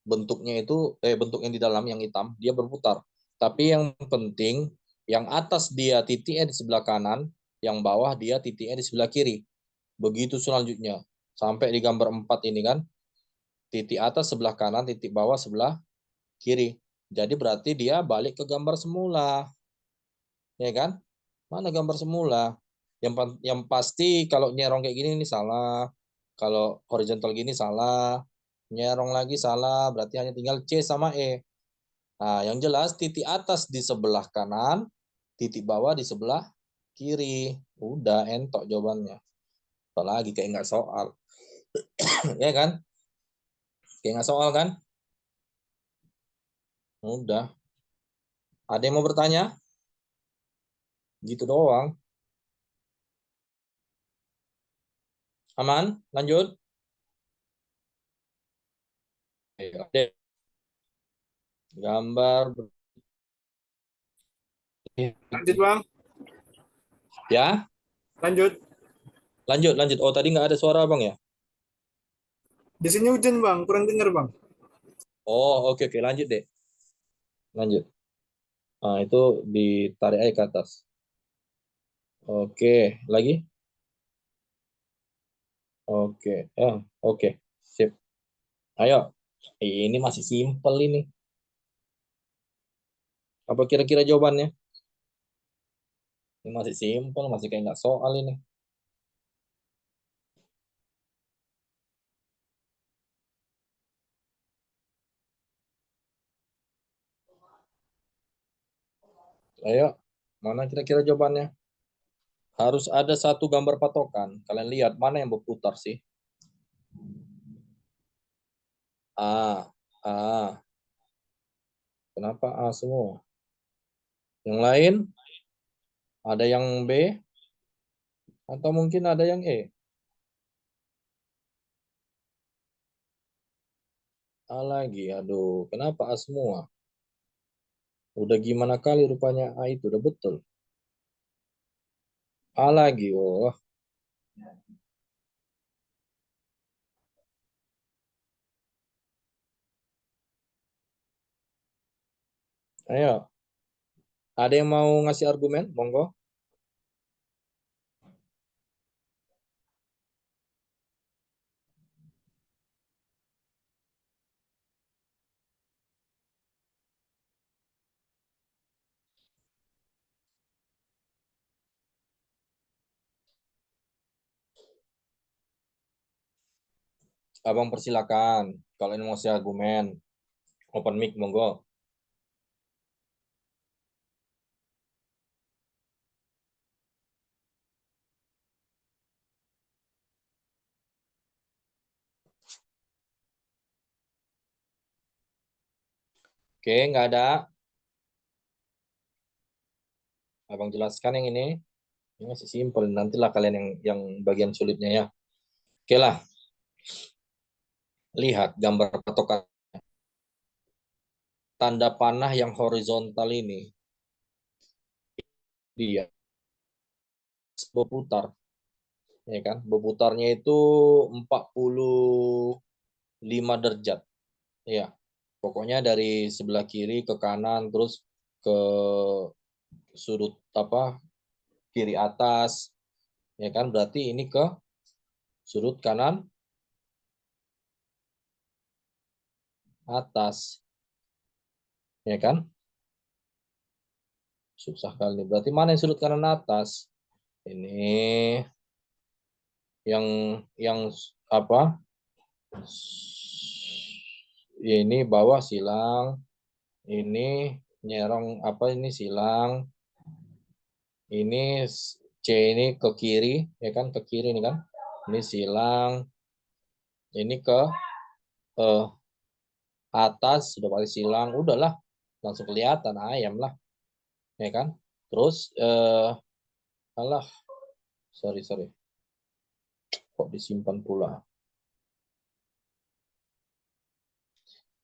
Bentuknya itu bentuk yang di dalam yang hitam dia berputar. Tapi yang penting yang atas dia titiknya di sebelah kanan, yang bawah dia titiknya di sebelah kiri. Begitu selanjutnya. Sampai di gambar 4 ini kan. Titik atas sebelah kanan, titik bawah sebelah kiri. Jadi berarti dia balik ke gambar semula. Ya kan? Mana gambar semula? Yang pasti kalau nyerong kayak gini ini salah. Kalau horizontal gini salah. Nyerong lagi salah. Berarti hanya tinggal C sama E. Nah, yang jelas titik atas di sebelah kanan, titik bawah di sebelah kiri. Udah entok jawabannya. Apalagi kayak nggak soal. Ya kan? Kayak nggak soal kan? Udah. Ada yang mau bertanya? Gitu doang. Aman? Lanjut? Oke. Gambar. Lanjut bang, Ya? lanjut. Lanjut. Oh, tadi nggak ada suara Bang ya? Di sini hujan bang, kurang dengar bang. Oh, oke. Lanjut deh. Lanjut. Nah, itu ditarik aja ke atas. Oke. Lagi? Oke. Oke. Sip. Ayo. Ini masih simpel ini. Apa kira-kira jawabannya? Ini masih simpel, masih kayak nggak soal ini. Ayo. Mana kira-kira jawabannya? Harus ada satu gambar patokan. Kalian lihat mana yang berputar sih? A. A. Kenapa A semua? Yang lain? Ada yang B? Atau mungkin ada yang E? A lagi. Aduh, kenapa A semua? Udah gimana kali rupanya A itu? Udah betul. A lagi. Oh, Ayo, ada yang mau ngasih argumen? Monggo. Abang persilakan. Kalau ini mau ngasih argumen, open mic, monggo. Oke, nggak ada. Abang jelaskan yang ini. Ini masih simpel. Nantilah kalian yang bagian sulitnya ya. Oke lah. Lihat gambar patokan. Tanda panah yang horizontal ini. Dia berputar. Ya kan? Berputarnya itu 45 derajat. Ya. Pokoknya dari sebelah kiri ke kanan terus ke sudut kiri atas, ya kan, berarti ini ke sudut kanan atas, ya kan, susah kali. Berarti mana yang sudut kanan atas? Ini yang apa, ini bawah silang, ini nyerong ini silang, ini C ini ke kiri, ya kan, ke kiri ini kan, ini silang, ini ke atas, sudah pakai silang, udahlah langsung kelihatan ayam lah, ya kan. Terus alah, sorry kok disimpan pula.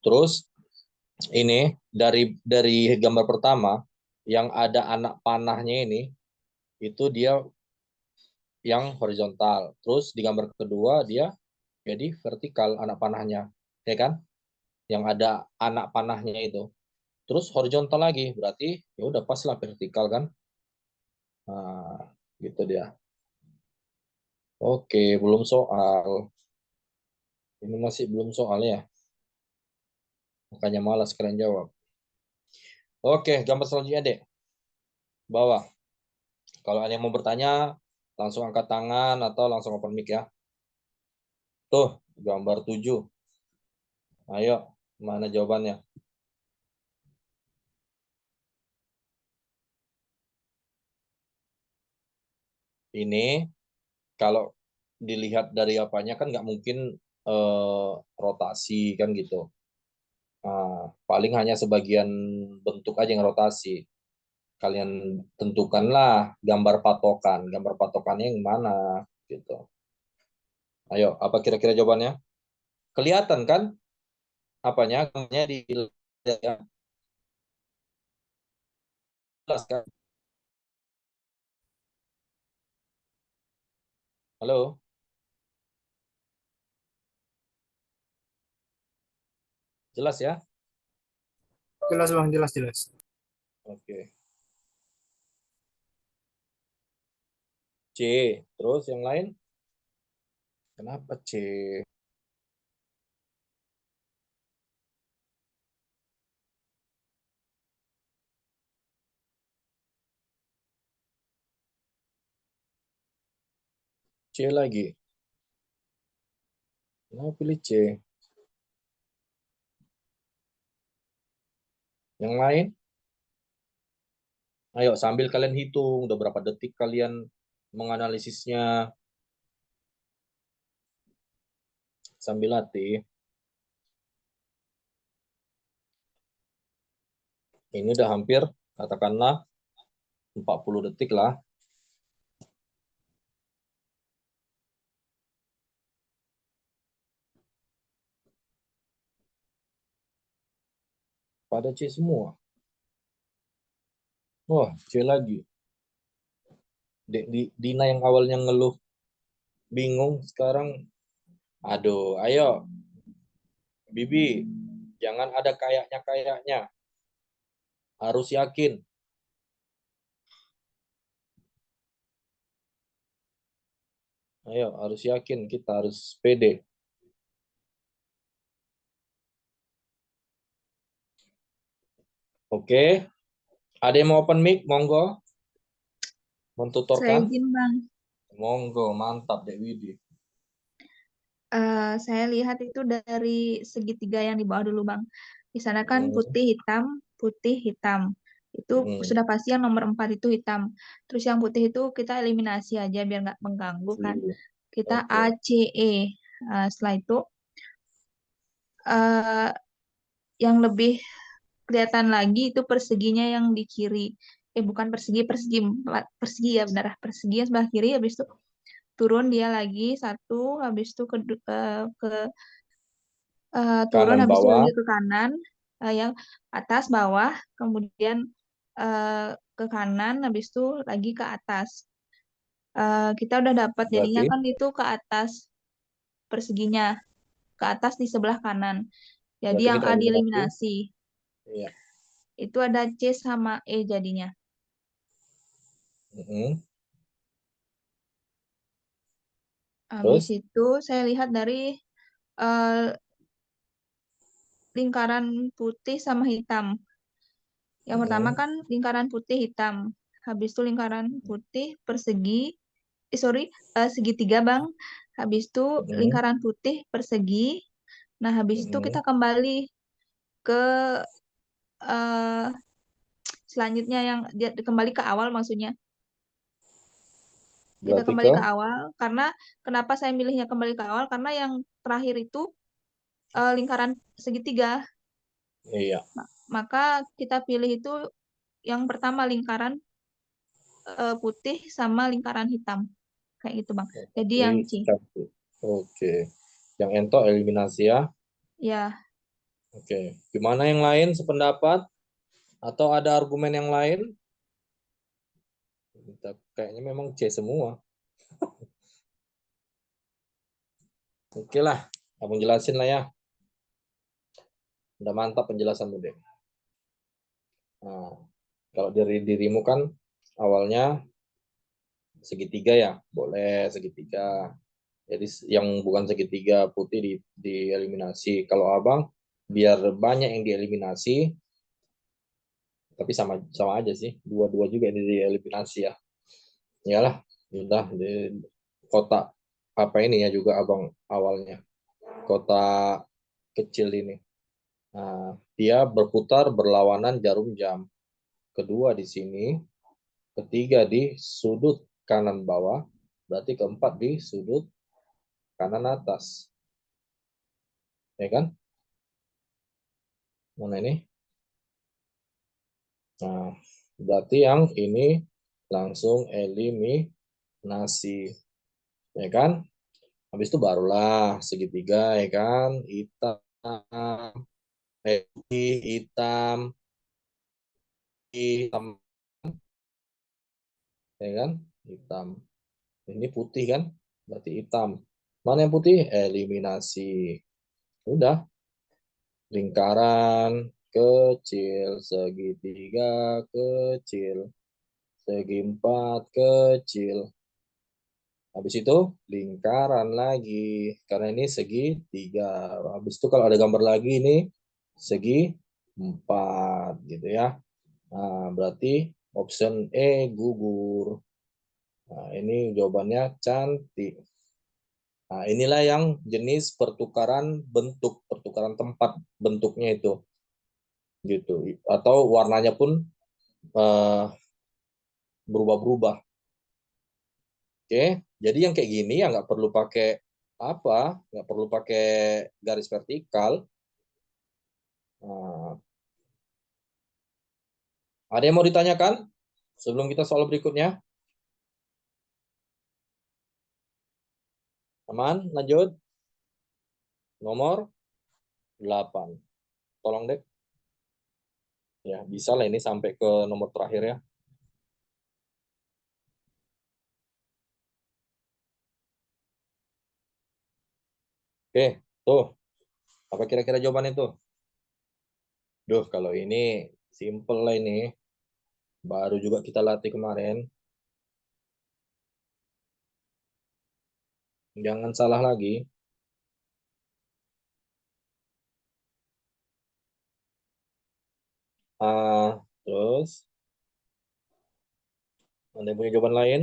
Terus ini dari gambar pertama yang ada anak panahnya ini, itu dia yang horizontal. Terus di gambar kedua dia jadi vertikal anak panahnya, ya kan, yang ada anak panahnya itu. Terus horizontal lagi, berarti ya udah pas lah vertikal kan. Nah, gitu dia. Oke, belum soal. Ini masih belum soal ya. Makanya malas kalian jawab. Oke, gambar selanjutnya, Dek. Bawah. Kalau ada yang mau bertanya, langsung angkat tangan atau langsung open mic ya. Tuh, gambar 7. Ayo, mana jawabannya? Ini kalau dilihat dari apanya kan nggak mungkin rotasi kan gitu. Nah, paling hanya sebagian bentuk aja yang rotasi. Kalian tentukanlah gambar patokan. Gambar patokannya yang mana gitu. Ayo, apa kira-kira jawabannya? Kelihatan kan apanya? Gambarnya di jelas kan? Halo? Jelas ya? Jelas Bang, jelas. Oke. C. Terus yang lain? Kenapa C? C lagi. Kenapa pilih C? Yang lain? Ayo sambil kalian hitung udah berapa detik kalian menganalisisnya. Sambil latih. Ini udah hampir katakanlah 40 detik lah. Pada C semua. Wah, C lagi. Dina yang awalnya ngeluh bingung sekarang. Aduh, ayo. Bibi, jangan ada kayaknya. Harus yakin. Ayo, harus yakin, kita harus pede. Oke, ada yang mau open mic, monggo. Saya Mentuturkan, izin Bang. monggo, mantap Dek Widi. Saya lihat itu dari segitiga yang di bawah dulu Bang. Di sana kan putih hitam. Itu sudah pasti yang nomor 4 itu hitam. Terus yang putih itu kita eliminasi aja biar nggak mengganggu kan. Kita Oke. A, C, E. Setelah itu yang lebih kelihatan lagi itu perseginya yang di kiri. Bukan persegi ya benar. Persegi yang sebelah kiri, habis itu turun dia lagi satu, habis itu turun, Kanan habis itu bawah, lagi ke kanan, yang atas bawah, kemudian ke kanan, habis itu lagi ke atas. Kita udah dapat jadinya berarti kan itu ke atas perseginya, ke atas di sebelah kanan. Jadi berarti yang kita A eliminasi. dieliminasi. Iya. Itu ada C sama E jadinya. Habis Terus? itu saya lihat dari lingkaran putih sama hitam. Yang pertama kan lingkaran putih hitam. Habis itu lingkaran putih persegi, segitiga Bang. Habis itu lingkaran putih persegi. Nah, habis itu kita kembali ke eh, selanjutnya yang kembali ke awal maksudnya. Kita Berarti kembali ke ke awal karena kenapa saya milihnya kembali ke awal karena yang terakhir itu lingkaran segitiga. iya. Maka kita pilih itu yang pertama lingkaran putih sama lingkaran hitam. Kayak gitu, Bang. Jadi yang C. Oke. Yang ento eliminasi ya. Ya, Oke. Gimana yang lain sependapat? Atau ada argumen yang lain? Kayaknya memang C semua. Oke lah. Abang jelasin lah ya. Udah mantap penjelasanmu deh. Nah, kalau dari dirimu kan awalnya segitiga ya, boleh segitiga. Jadi yang bukan segitiga putih dieliminasi. Kalau abang biar banyak yang dieliminasi, tapi sama aja sih, dua-dua juga ini dieliminasi ya. Iyalah, udah di kotak apa ini ya juga abang awalnya kotak kecil ini. Nah, dia berputar berlawanan jarum jam. Kedua di sini, ketiga di sudut kanan bawah, berarti keempat di sudut kanan atas. Ya kan? Mana ini? Nah, berarti yang ini langsung eliminasi. Ya kan? Habis itu barulah segitiga, ya kan? Hitam, hitam, hitam, ya kan? Hitam. Ini putih kan? Berarti hitam. Mana yang putih? Eliminasi. Udah. Lingkaran kecil, segitiga kecil, segi empat kecil. Habis itu lingkaran lagi. Karena ini segitiga. Habis itu kalau ada gambar lagi ini segi empat gitu ya. Nah, berarti option E gugur. Nah, ini jawabannya cantik. Nah, inilah yang jenis pertukaran bentuk, pertukaran tempat bentuknya itu. Gitu. Atau warnanya pun berubah-berubah. Oke, jadi yang kayak gini ya nggak perlu pakai apa, nggak perlu pakai garis vertikal. Nah, ada yang mau ditanyakan sebelum kita soal berikutnya? Aman, lanjut. Nomor 8. Tolong deh. Ya, bisa lah ini sampai ke nomor terakhir ya. Oke, tuh. Apa kira-kira jawaban itu? Duh, kalau ini Simple lah ini. Baru juga kita latih kemarin. Jangan salah lagi. Terus ada yang punya jawaban lain?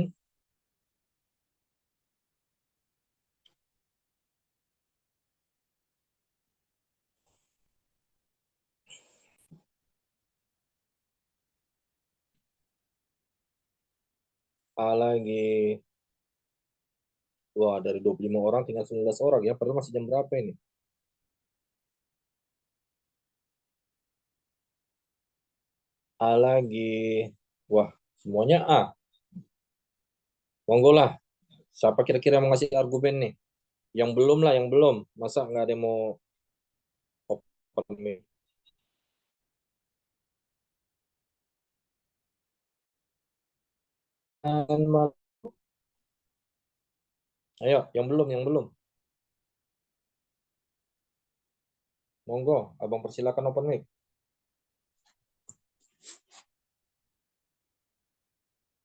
Lagi. Wah, dari 25 orang tinggal 19 orang ya. Padahal masih jam berapa ini? Lagi. Wah, semuanya A. Monggo lah. Siapa kira-kira yang mau ngasih argumen nih? Yang belum lah, yang belum. Masa nggak ada yang mau open mic? Ayo, yang belum, yang belum. Monggo, abang persilakan open mic.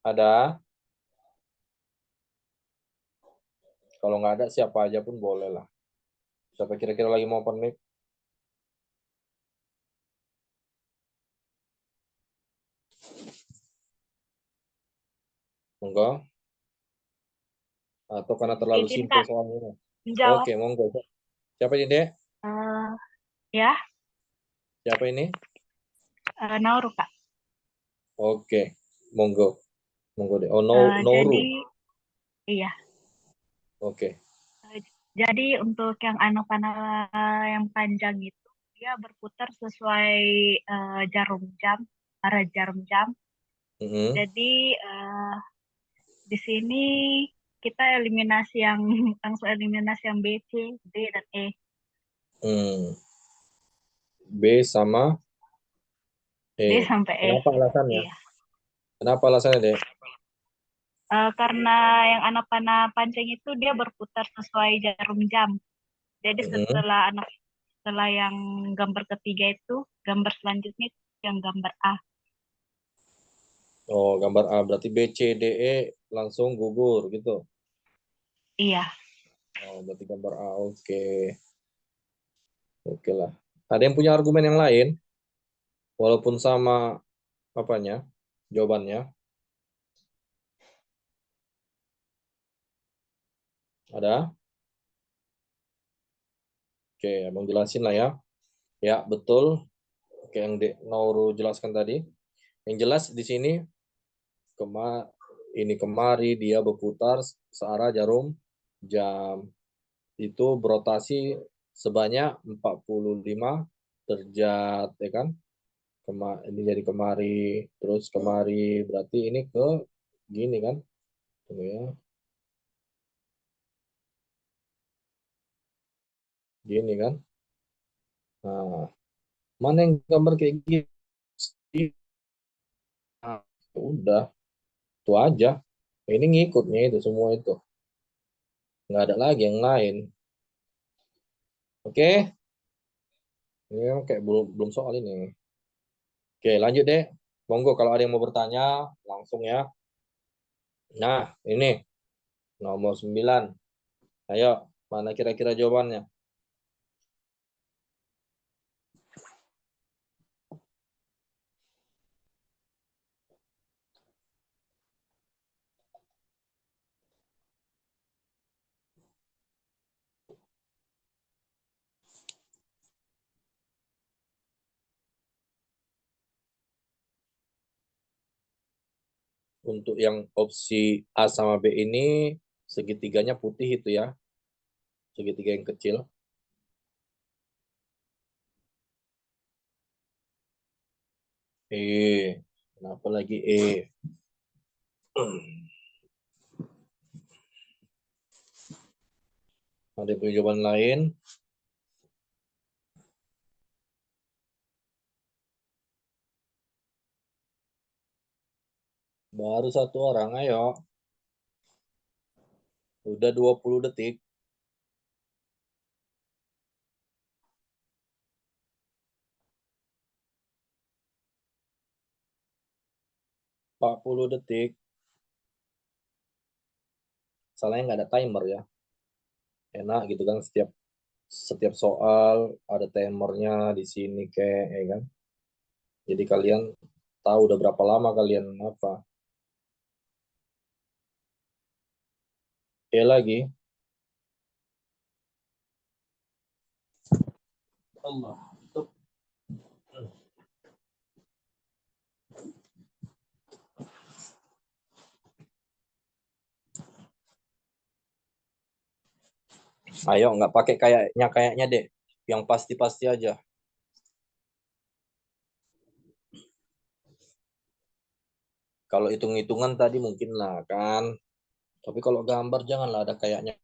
Ada? Kalau nggak ada, siapa aja pun boleh lah. Siapa kira-kira lagi mau open mic? Monggo. Atau karena terlalu Izin, simpel Kak, soalnya. menjawab. Oke, monggo. Siapa ini, Dek? Ya, Siapa ini? Nauru, Kak. Oke, monggo. Monggo, Dek. Oh, Nouru. Jadi, iya. Oke. Jadi untuk yang Anapana yang panjang itu, dia berputar sesuai jarum jam, arah jarum jam. Jadi di sini kita eliminasi yang langsung eliminasi yang B, C, D, dan E. B sama E. D sampai E. Kenapa alasannya? Iya. Kenapa alasannya, Dek? Karena yang Anapana panjang itu dia berputar sesuai jarum jam. Jadi setelah yang gambar ketiga itu, gambar selanjutnya itu yang gambar A. Oh, gambar A. Berarti B, C, D, E langsung gugur gitu? Iya. Oh, berarti gambar A. Oke. Oke lah. Ada yang punya argumen yang lain? Walaupun sama apanya? Jawabannya. Ada? Oke, abang jelasin lah ya. Ya, betul. Oke, yang Nauru jelaskan tadi. Yang jelas di sini kemari dia berputar searah jarum jam. Itu berotasi sebanyak 45 derajat, ya kan? Ini jadi kemari, terus kemari, berarti ini ke gini kan? Tunggu ya. Gini kan? Nah, mana yang gambar kayak gini? Nah, udah, itu aja. Ini ngikutnya itu semua itu. Nggak ada lagi yang lain. Oke? Ini kayak belum soal ini. Oke, lanjut deh. Monggo kalau ada yang mau bertanya, langsung ya. Nah, ini nomor 9. Ayo, mana kira-kira jawabannya? Untuk yang opsi A sama B ini, segitiganya putih itu ya. Segitiga yang kecil. Kenapa lagi E? Ada yang punya jawaban lain? Baru satu orang, ayo. Udah 20 detik. 40 detik. Salahnya nggak ada timer ya. Enak gitu kan, setiap soal ada timernya di sini kayak ya kan. Jadi kalian tahu udah berapa lama kalian apa. Oke lagi. Allah. Ayo, nggak pakai kayaknya deh. Yang pasti-pasti aja. Kalau hitung-hitungan tadi mungkin lah kan. Tapi kalau gambar janganlah ada kayaknya.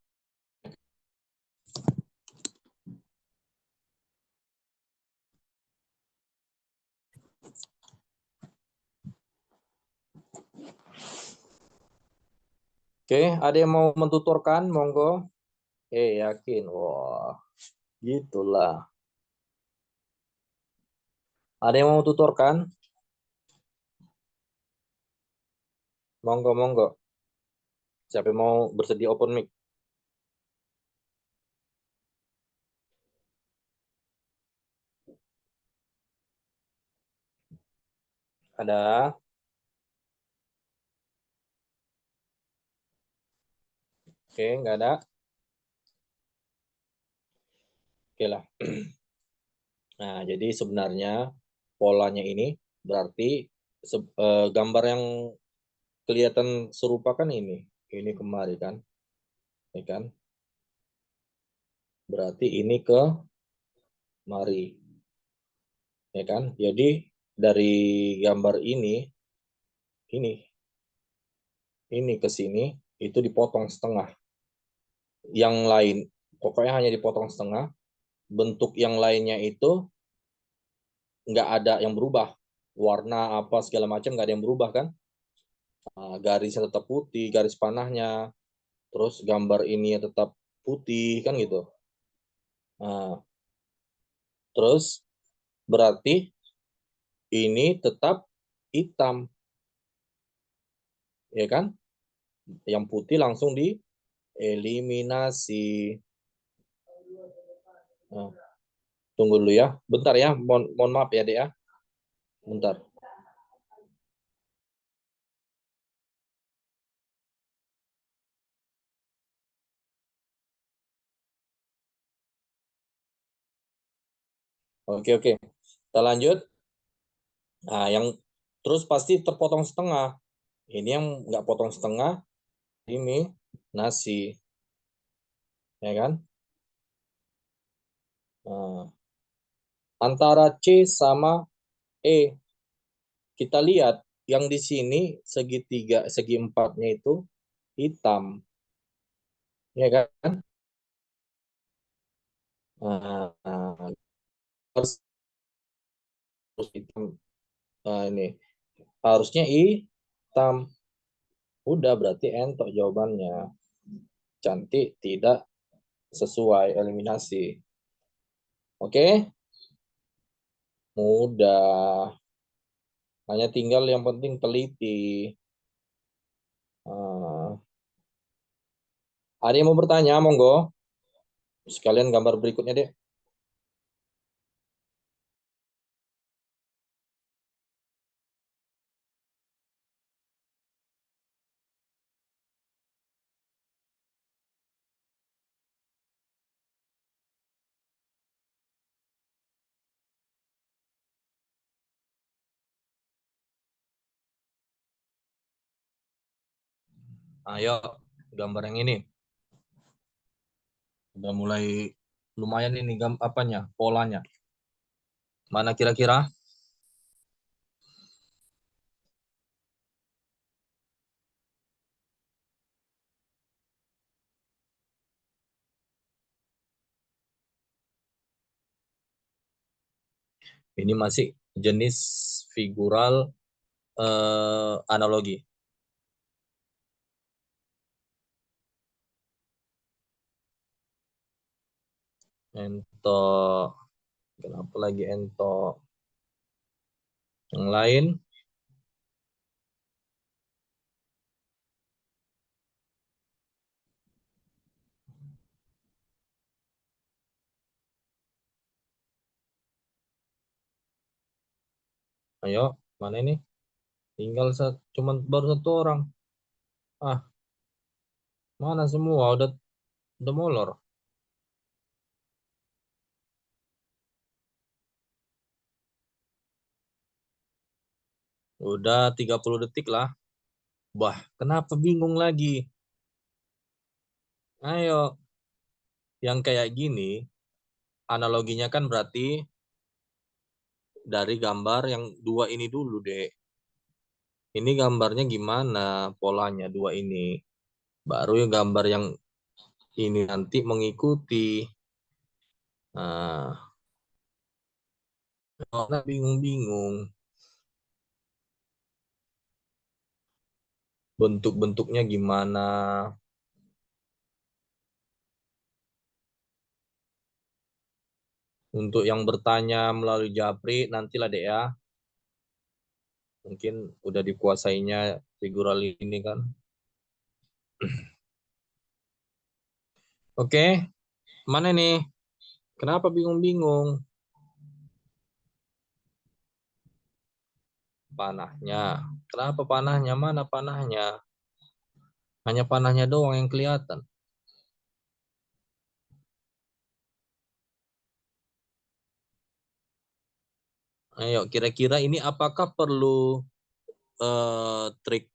Oke, ada yang mau mentuturkan? Monggo. Yakin. Wah, gitulah. Ada yang mau tuturkan? Monggo, monggo. Siapa yang mau bersedia open mic? Ada? Oke, nggak ada? Oke lah. Nah, jadi sebenarnya polanya ini berarti gambar yang kelihatan serupa kan ini. Ini kemari kan? Ya kan? Berarti ini ke mari. Ya kan? Jadi dari gambar ini ke sini, itu dipotong setengah. Yang lain, pokoknya hanya dipotong setengah. Bentuk yang lainnya itu nggak ada yang berubah. Warna apa segala macam nggak ada yang berubah kan? Garisnya tetap putih, garis panahnya. Terus gambar ini tetap putih kan gitu. Nah, terus berarti ini tetap hitam. Ya kan? Yang putih langsung dieliminasi. Nah, tunggu dulu ya. Bentar ya. Mohon maaf ya, Dek ya. Bentar. Oke. Kita lanjut. Nah, yang terus pasti terpotong setengah. Ini yang nggak potong setengah, ini nasi. Ya kan? Nah, antara C sama E. Kita lihat yang di sini segi empatnya itu hitam. Ya kan? Nah, harus hitam. Nah, ini harusnya hitam. Udah berarti entok jawabannya. Cantik tidak sesuai, eliminasi. Oke? Mudah. Hanya tinggal yang penting teliti. Ada yang mau bertanya, monggo. Sekalian gambar berikutnya deh. Ayo, gambar yang ini. Udah mulai lumayan ini apanya, polanya. Mana kira-kira? Ini masih jenis figural analogi. Ento, kenapa lagi ento? Yang lain? Ayo, mana ini? Tinggal cuman baru 1 orang. Ah, mana semua? Udah molor. Udah 30 detik lah. Wah, kenapa bingung lagi? Ayo. Yang kayak gini, analoginya kan berarti dari gambar yang 2 ini dulu, Dek. Ini gambarnya gimana polanya 2 ini. Baru ya gambar yang ini nanti mengikuti. Nah, bingung-bingung. Bentuk-bentuknya gimana. Untuk yang bertanya melalui Japri, nantilah Dek ya. Mungkin udah dikuasainya figural ini kan. Oke, mana nih? Kenapa bingung-bingung? Panahnya. Kenapa panahnya? Mana panahnya? Hanya panahnya doang yang kelihatan. Ayo, kira-kira ini apakah perlu trik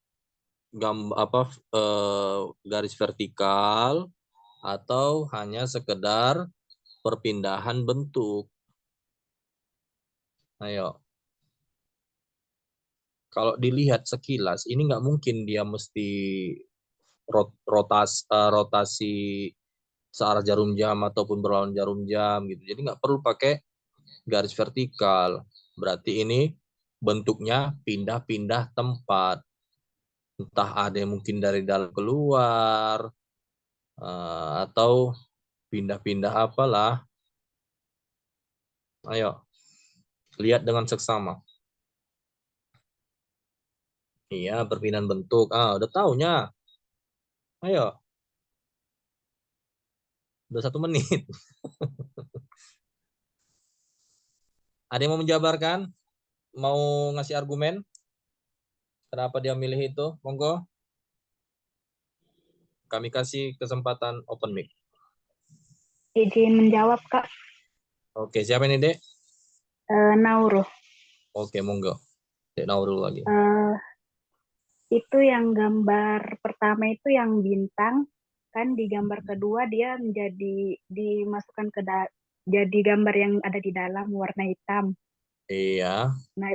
garis vertikal atau hanya sekedar perpindahan bentuk? Ayo. Kalau dilihat sekilas, ini nggak mungkin dia mesti rotasi searah jarum jam ataupun berlawan jarum jam gitu. Jadi nggak perlu pakai garis vertikal. Berarti ini bentuknya pindah-pindah tempat. Entah ada yang mungkin dari dalam keluar, atau pindah-pindah apalah. Ayo, lihat dengan seksama. Iya, perpindahan bentuk. Udah taunya. Ayo. Udah 1 menit. Ada yang mau menjabarkan? Mau ngasih argumen? Kenapa dia milih itu? Monggo. Kami kasih kesempatan open mic. Izin menjawab, Kak. Oke, siapa ini, Dek? Nauruh. Oke, monggo. Dek Naurul lagi. Itu yang gambar pertama itu yang bintang, kan di gambar kedua dia menjadi dimasukkan jadi gambar yang ada di dalam warna hitam. Iya. Nah,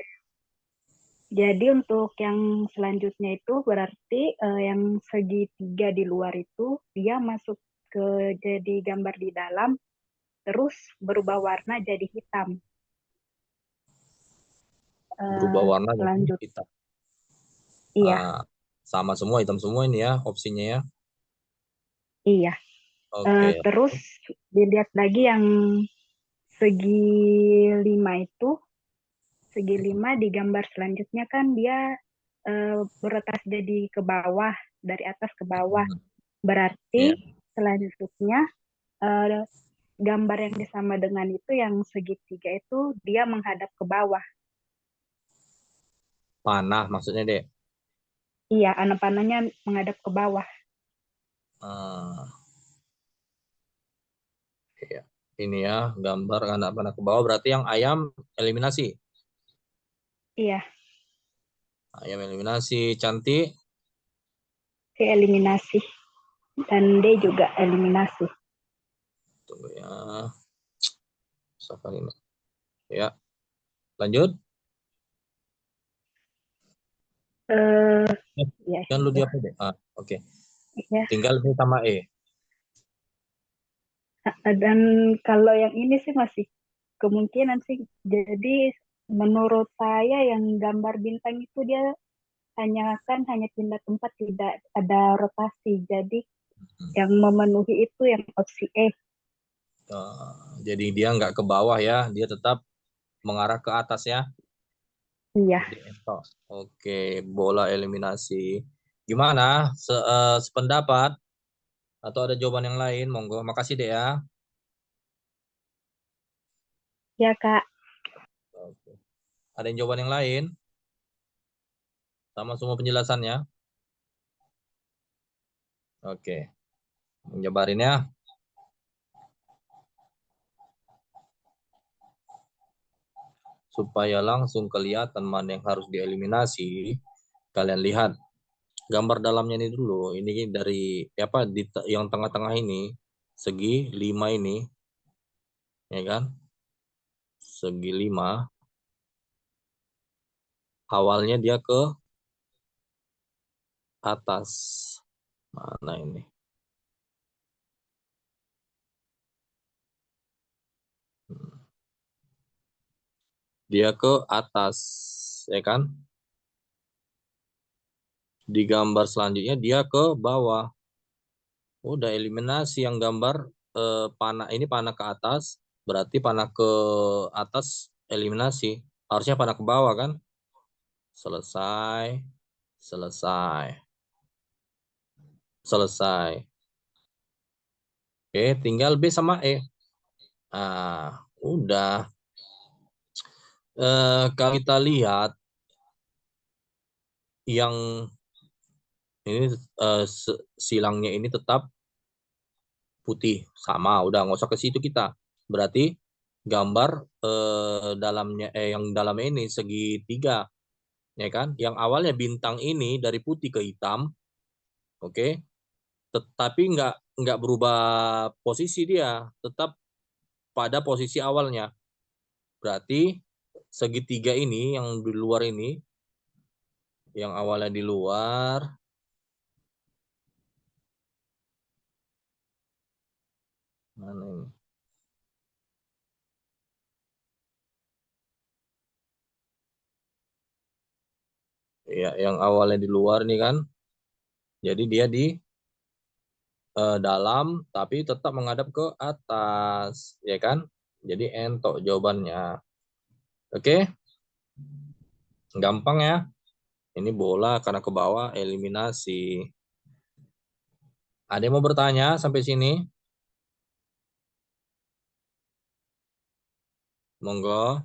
jadi untuk yang selanjutnya itu berarti yang segitiga di luar itu dia masuk ke jadi gambar di dalam, terus berubah warna jadi hitam. Berubah warna jadi hitam. Iya. Sama semua, hitam semua ini ya opsinya ya. Iya. Oke. Terus dilihat lagi yang segi 5 itu, segi 5 di gambar selanjutnya kan dia berotasi jadi ke bawah, dari atas ke bawah. Berarti selanjutnya gambar yang sama dengan itu yang segitiga itu dia menghadap ke bawah. Panah maksudnya, Dek? Iya, anak panahnya menghadap ke bawah. Ya. Ini ya, gambar anak panah ke bawah berarti yang ayam eliminasi. Iya. Ayam eliminasi, Cantik. Si eliminasi. Dan D juga eliminasi. Tunggu ya. Safari. Ya. Lanjut. Ya, kan lu dia apa, Dek? Oke. Ya. Tinggal B sama E. Dan kalau yang ini sih masih kemungkinan sih. Jadi menurut saya yang gambar bintang itu dia hanya pindah tempat, tidak ada rotasi. Jadi yang memenuhi itu yang opsi E. Jadi dia nggak ke bawah ya, dia tetap mengarah ke atas ya. Iya. Oke, bola eliminasi. Gimana? Sependapat? Atau ada jawaban yang lain? Monggo. Makasih deh ya. Ya, Kak. Oke. Ada yang jawaban yang lain? Sama semua penjelasannya? Oke. Menjabarin ya. Supaya langsung kelihatan mana yang harus dieliminasi, kalian lihat gambar dalamnya ini dulu. Ini dari apa yang tengah-tengah ini, segi 5 ini, ya kan? Segi 5. Awalnya dia ke atas. Mana ini? Dia ke atas, ya kan? Di gambar selanjutnya dia ke bawah. Udah eliminasi yang gambar panah ini, panah ke atas, berarti panah ke atas eliminasi. Harusnya panah ke bawah kan? Selesai. Selesai. Selesai. Oke, tinggal B sama E. Nah, udah. Kalau kita lihat yang ini silangnya ini tetap putih sama, udah nggak usah ke situ kita. Berarti gambar yang dalamnya ini segitiga, ya kan? Yang awalnya bintang ini dari putih ke hitam, oke? Tetapi nggak berubah posisi dia, tetap pada posisi awalnya. Berarti segitiga ini yang di luar ini, yang awalnya di luar, mana ini? Ya, yang awalnya di luar nih kan, jadi dia di dalam tapi tetap menghadap ke atas, ya kan? Jadi entok jawabannya. Oke, gampang ya. Ini bola karena ke bawah, eliminasi. Ada yang mau bertanya sampai sini? Monggo.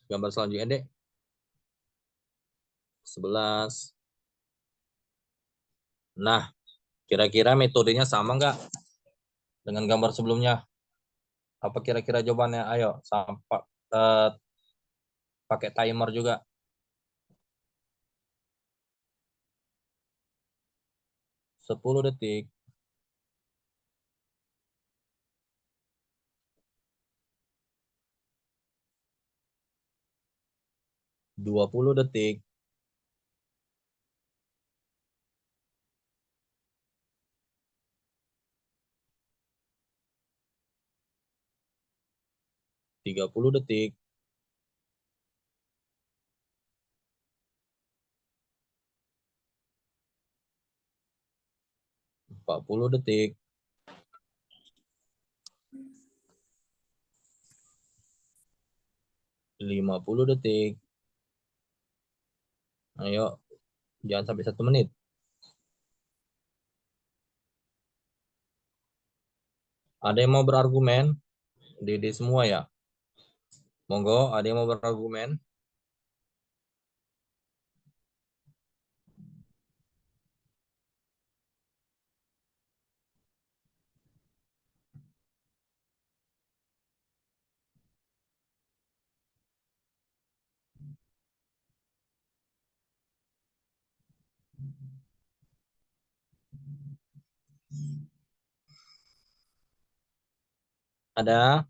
Gambar selanjutnya, Dek. 11. Nah, kira-kira metodenya sama nggak dengan gambar sebelumnya? Apa kira-kira jawabannya? Ayo, pakai timer juga. 10 detik. 20 detik. 30 detik. 40 detik. 50 detik. Ayo, jangan sampai 1 menit. Ada yang mau berargumen? Dede semua ya? Monggo, ada yang mau berargumen? Ada?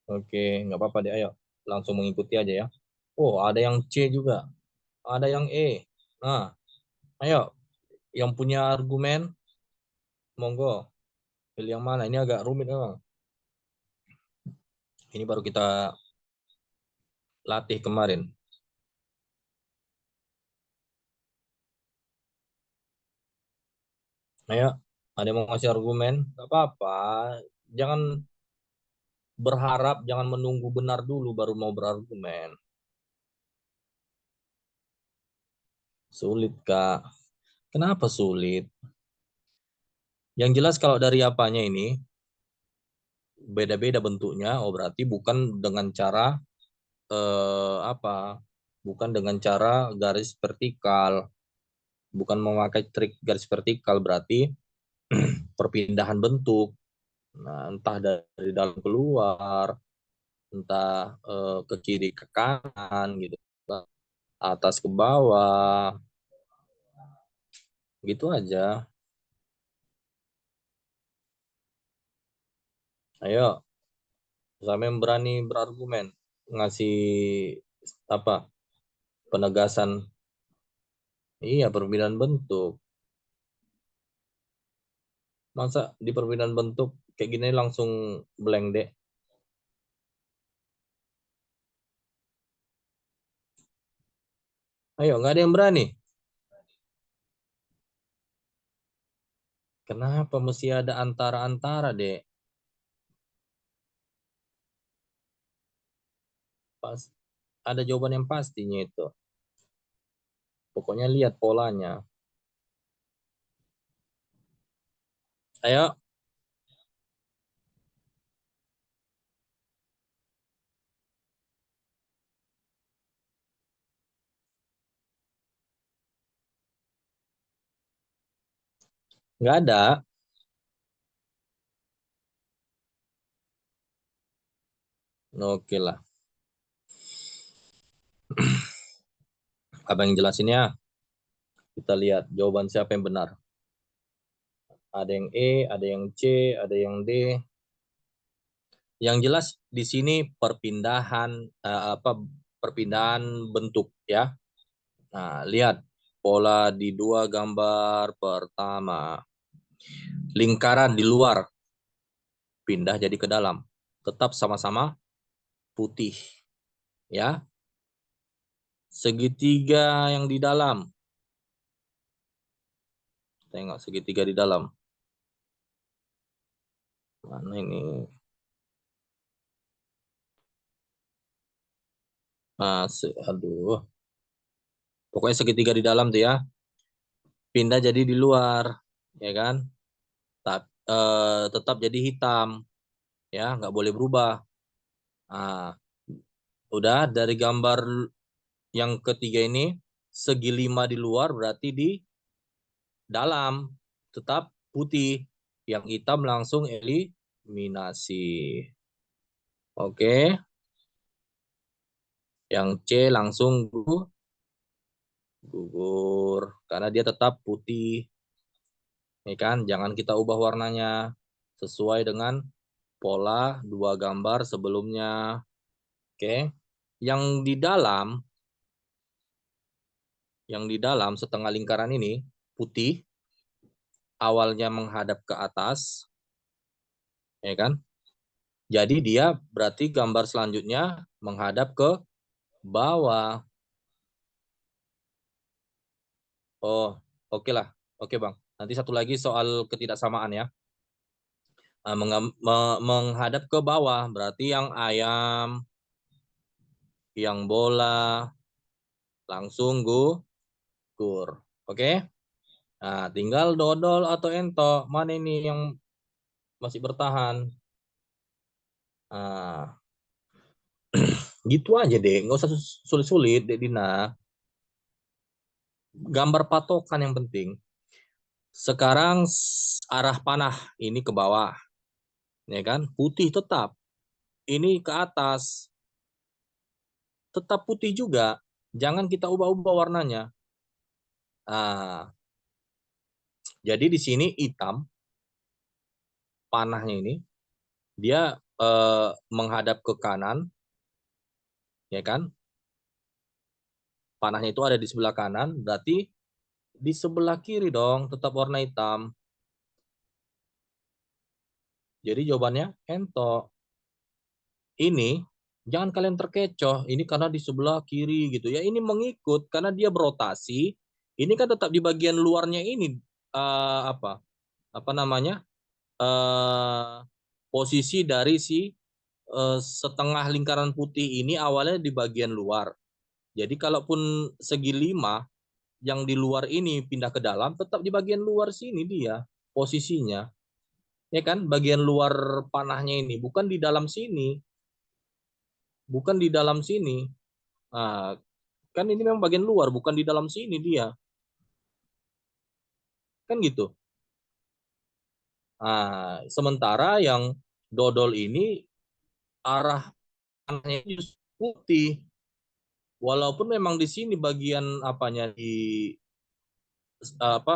Oke, nggak apa-apa deh, ayo. Langsung mengikuti aja ya. Oh, ada yang C juga. Ada yang E. Nah, ayo. Yang punya argumen, monggo. Pilih yang mana? Ini agak rumit memang. Ini baru kita latih kemarin. Ayo, Ada yang mau ngasih argumen? Gak apa-apa. Jangan berharap, jangan menunggu benar dulu baru mau berargumen. Sulit, Kak. Kenapa sulit? Yang jelas kalau dari apanya ini, beda-beda bentuknya, oh berarti bukan dengan cara, bukan dengan cara garis vertikal. Bukan memakai trik garis vertikal, berarti perpindahan bentuk. Nah, entah dari dalam keluar, entah ke kiri ke kanan gitu, atas ke bawah, gitu aja. Ayo, sampai berani berargumen, ngasih penegasan. Iya, perpindahan bentuk. Masa di perpindahan bentuk kayak gini langsung blank deh. Ayo, nggak ada yang berani. Kenapa mesti ada antara-antara, Dek? Pas ada jawaban yang pastinya itu. Pokoknya lihat polanya. Ayo. Nggak ada. Oke lah. Abang yang jelasin ya. Kita lihat jawaban siapa yang benar. Ada yang E, ada yang C, ada yang D. Yang jelas di sini perpindahan perpindahan bentuk ya. Nah, lihat pola di 2 gambar pertama. Lingkaran di luar pindah jadi ke dalam. Tetap sama-sama putih. Ya. Segitiga yang di dalam. Tengok segitiga di dalam. Mana ini? Aduh. Pokoknya segitiga di dalam tuh ya. Pindah jadi di luar, ya kan? Tetap jadi hitam, ya, nggak boleh berubah. Nah, udah dari gambar yang ketiga ini, segi 5 di luar berarti di dalam tetap putih, yang hitam langsung eliminasi. Oke. Yang C langsung gugur karena dia tetap putih. Ya kan? Jangan kita ubah warnanya sesuai dengan pola 2 gambar sebelumnya. Oke. Yang di dalam setengah lingkaran ini putih, awalnya menghadap ke atas. Ya kan? Jadi dia berarti gambar selanjutnya menghadap ke bawah. Oh, oke lah. Oke, Bang. Nanti satu lagi soal ketidaksamaan ya. Menghadap ke bawah berarti yang ayam, yang bola langsung gugur. Oke? Nah, tinggal dodol atau ento. Mana ini yang masih bertahan? Nah, gitu aja deh. Nggak usah sulit-sulit, Dek Dina. Gambar patokan yang penting. Sekarang arah panah ini ke bawah. Ya kan? Putih tetap. Ini ke atas. Tetap putih juga. Jangan kita ubah-ubah warnanya. Nah, jadi di sini hitam. Panahnya ini dia menghadap ke kanan, ya kan? Panahnya itu ada di sebelah kanan, berarti di sebelah kiri dong tetap warna hitam. Jadi jawabannya ento. Ini jangan kalian terkecoh, ini karena di sebelah kiri gitu ya. Ini mengikut karena dia berotasi. Ini kan tetap di bagian luarnya ini apa namanya posisi dari si setengah lingkaran putih ini awalnya di bagian luar. Jadi kalaupun segi 5 yang di luar ini pindah ke dalam, tetap di bagian luar sini dia posisinya. Ya kan, bagian luar panahnya ini, bukan di dalam sini. Bukan di dalam sini. Nah, kan ini memang bagian luar, bukan di dalam sini dia. Kan gitu. Nah, sementara yang dodol ini arah panahnya justru putih. Walaupun memang di sini bagian apanya di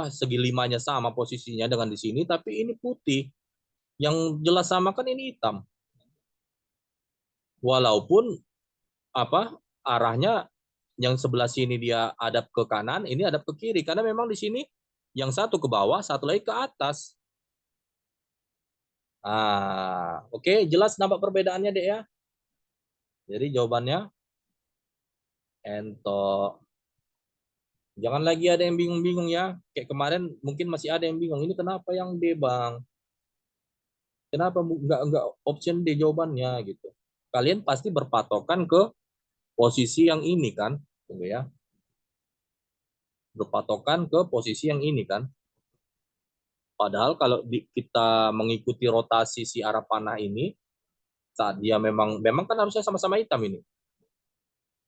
segi 5-nya sama posisinya dengan di sini, tapi ini putih. Yang jelas sama kan ini hitam. Walaupun arahnya yang sebelah sini dia hadap ke kanan, ini hadap ke kiri karena memang di sini yang satu ke bawah, satu lagi ke atas. Oke, jelas nampak perbedaannya, Dek ya. Jadi jawabannya ento. Jangan lagi ada yang bingung-bingung ya. Kayak kemarin mungkin masih ada yang bingung. Ini kenapa yang D, Bang? Kenapa enggak option D jawabannya gitu. Kalian pasti berpatokan ke posisi yang ini kan, tunggu ya. Berpatokan ke posisi yang ini kan. Padahal kalau kita mengikuti rotasi si arah panah ini, saat dia memang kan harusnya sama-sama hitam ini.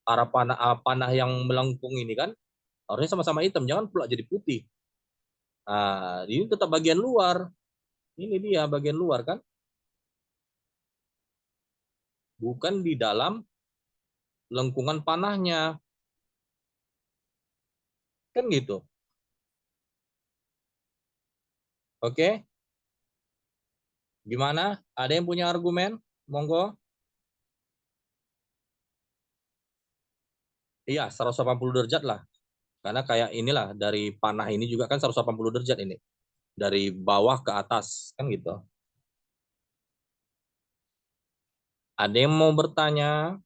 Arah panah yang melengkung ini kan harusnya sama-sama hitam, jangan pula jadi putih. Nah, ini tetap bagian luar. Ini dia bagian luar kan. Bukan di dalam lengkungan panahnya. Kan gitu. Oke. Gimana? Ada yang punya argumen? Monggo. Iya, 180 derajat lah. Karena kayak inilah dari panah ini juga kan 180 derajat ini. Dari bawah ke atas kan gitu. Ada yang mau bertanya?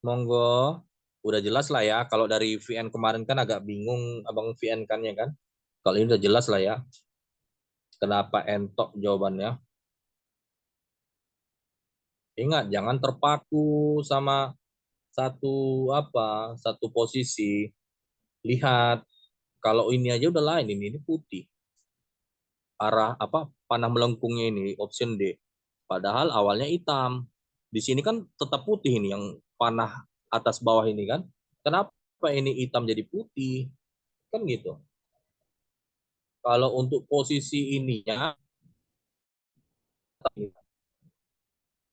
Monggo. Udah jelas lah ya. Kalau dari VN kemarin kan agak bingung Abang VN kan-nya kan. Kalau ini udah jelas lah ya. Kenapa entok jawabannya? Ingat, jangan terpaku sama satu posisi. Lihat, kalau ini aja udah lain, ini putih. Arah panah melengkungnya ini option D. Padahal awalnya hitam. Di sini kan tetap putih ini yang panah atas bawah ini kan. Kenapa ini hitam jadi putih? Kan gitu. Kalau untuk posisi ininya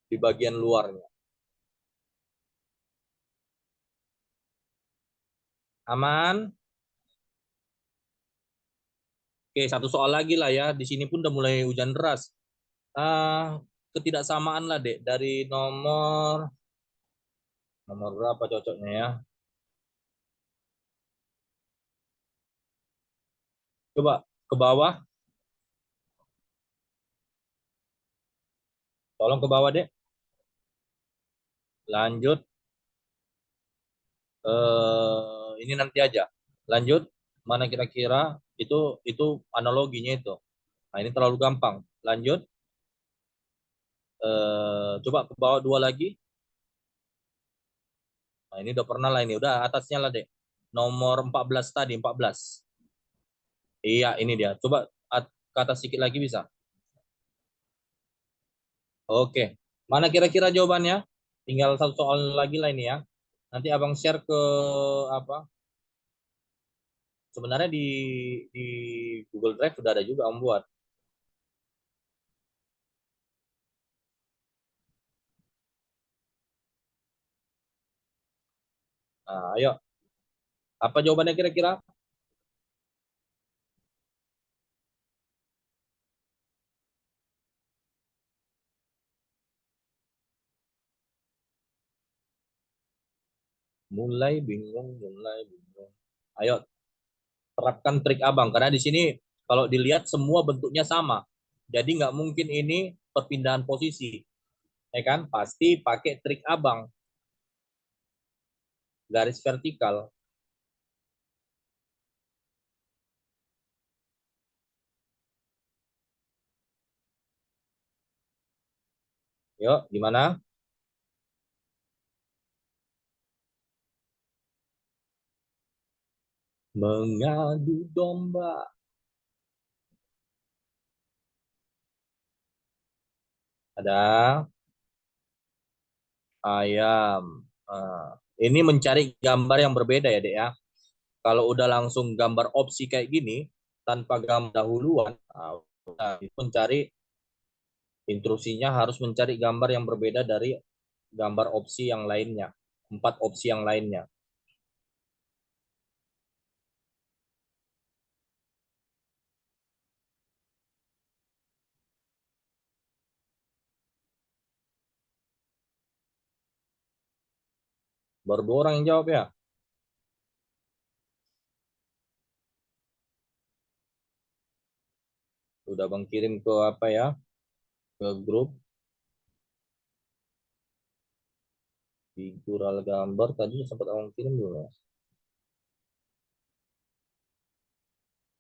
di bagian luarnya. Aman? Oke, satu soal lagi lah ya. Di sini pun udah mulai hujan deras. Ketidaksamaan lah, Dek. Dari nomor berapa cocoknya ya? Coba ke bawah. Tolong ke bawah, Dek. Lanjut. Ini nanti aja. Lanjut. Mana kira-kira itu analoginya itu. Nah, ini terlalu gampang. Lanjut. Coba ke bawah 2 lagi. Nah, ini udah pernah lah ini. Udah atasnya lah, Dek. Nomor 14 tadi, 14. Iya, ini dia. Coba ke atas sedikit lagi bisa. Oke. Mana kira-kira jawabannya? Tinggal satu soal lagi lah ini ya. Nanti Abang share ke sebenarnya di Google Drive sudah ada juga Om buat. Nah, ayo. Apa jawabannya kira-kira? Mulai bingung. Ayo, terapkan trik Abang. Karena di sini kalau dilihat semua bentuknya sama. Jadi nggak mungkin ini perpindahan posisi. Ya kan? Pasti pakai trik Abang. Garis vertikal. Yuk, gimana? Mengadu domba. Ada ayam. Ini mencari gambar yang berbeda ya, Dek ya. Kalau udah langsung gambar opsi kayak gini, tanpa gambar dahuluan, itu mencari instruksinya harus mencari gambar yang berbeda dari gambar opsi yang lainnya. 4 opsi yang lainnya. Baru 2 orang yang jawab ya. Udah Bang kirim ke apa ya? Ke grup. Figural gambar tadi sempat Abang kirim belum ya?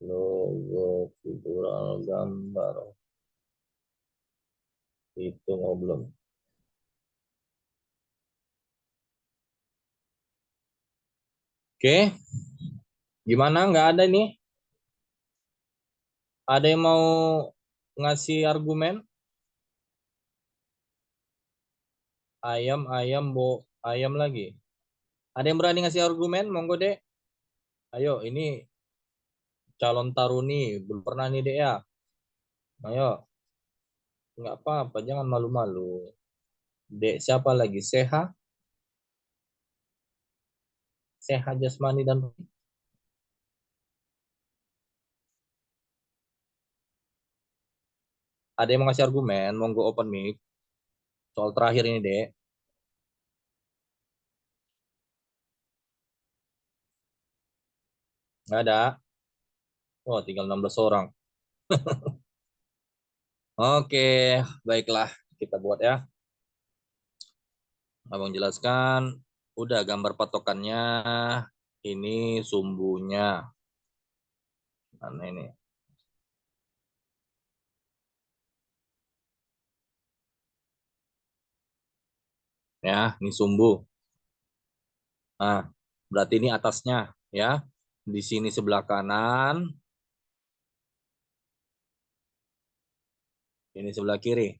Logo figural gambar. Itu belum. Oke. Gimana? Nggak ada nih? Ada yang mau ngasih argumen? Ayam lagi. Ada yang berani ngasih argumen? Monggo, Dek. Ayo, ini calon taruni. Belum pernah nih, Dek ya. Ayo. Nggak apa-apa, jangan malu-malu. Dek, siapa lagi? Sehat jasmani dan ada yang mau ngasih argumen? Monggo open mic. Soal terakhir ini, Dek. Nggak ada. Oh, tinggal 16 orang. Oke, baiklah. Kita buat ya. Abang jelaskan. Udah gambar patokannya. Ini sumbunya. Mana ini? Ya, ini sumbu. Nah, berarti ini atasnya ya. Di sini sebelah kanan. Ini sebelah kiri.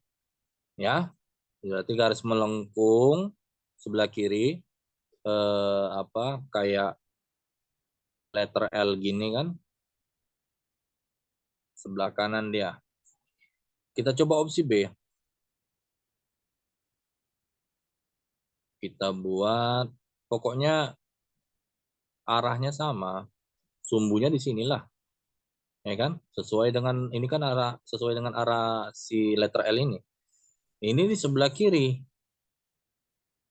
Ya. Berarti garis melengkung sebelah kiri kayak letter L gini kan. Sebelah kanan dia. Kita coba opsi B. Kita buat pokoknya arahnya sama. Sumbunya di sinilah. Ya kan? Sesuai dengan ini kan sesuai dengan arah si letter L ini. Ini di sebelah kiri.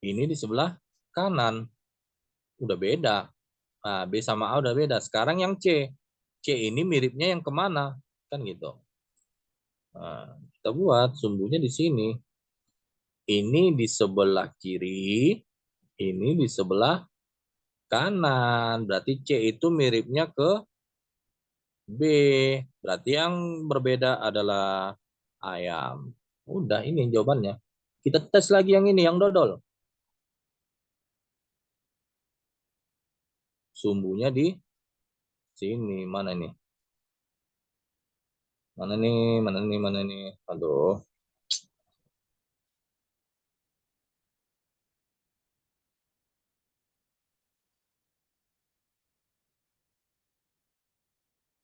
Ini di sebelah kanan. Udah beda. Nah, B sama A udah beda. Sekarang yang C. C ini miripnya yang kemana? Kan gitu. Nah, kita buat sumbunya di sini. Ini di sebelah kiri. Ini di sebelah kanan. Berarti C itu miripnya ke B. Berarti yang berbeda adalah ayam. Udah, ini jawabannya. Kita tes lagi yang ini, yang dodol. Sumbunya di sini. Mana nih? Mana nih? Mana nih? Mana nih? Aduh.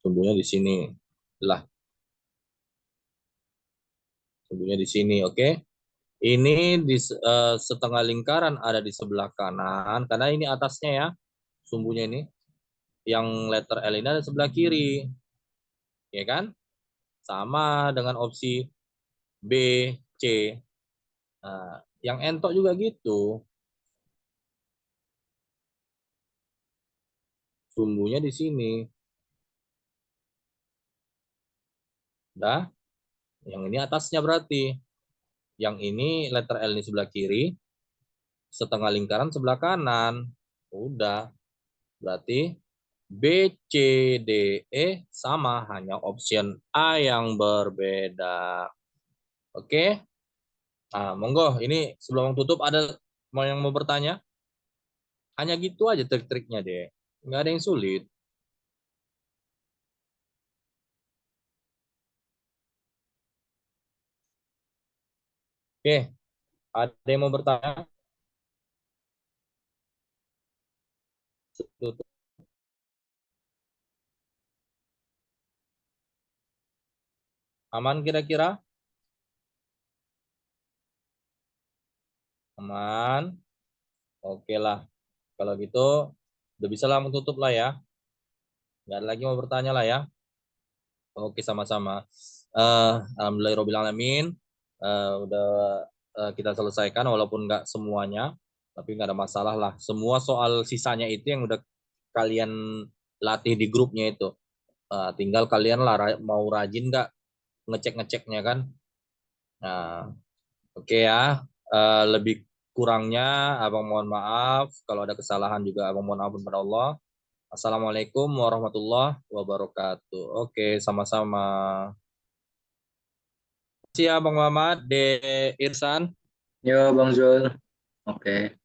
Sumbunya di sini. Lah. Sumbunya di sini, oke? Ini di setengah lingkaran ada di sebelah kanan. Karena ini atasnya ya. Sumbunya ini. Yang letter L ini ada sebelah kiri. Ya kan? Sama dengan opsi B, C. Nah, yang entok juga gitu. Sumbunya di sini. Dah. Yang ini atasnya berarti. Yang ini letter L ini sebelah kiri. Setengah lingkaran sebelah kanan. Udah. Berarti B, C, D, E sama. Hanya option A yang berbeda. Oke. Monggo, ini sebelum tutup ada yang mau bertanya? Hanya gitu aja trik-triknya deh. Nggak ada yang sulit. Oke, ada yang mau bertanya? Tutup. Aman kira-kira? Aman. Oke lah. Kalau gitu, udah bisa lah tutup lah ya. Nggak ada lagi mau bertanya lah ya. Oke, sama-sama. Alhamdulillahirrahmanirrahim. Udah kita selesaikan, walaupun nggak semuanya. Tapi nggak ada masalah lah. Semua soal sisanya itu yang udah kalian latih di grupnya itu. Tinggal kalian lah mau rajin nggak ngecek-ngeceknya kan. Nah, oke ya. Lebih kurangnya abang mohon maaf. Kalau ada kesalahan juga abang mohon ampun kepada Allah. Assalamualaikum warahmatullahi wabarakatuh. Oke, sama-sama. Terima kasih ya Bang Mamat, De Irsan. Yo, Bang Zul. Oke.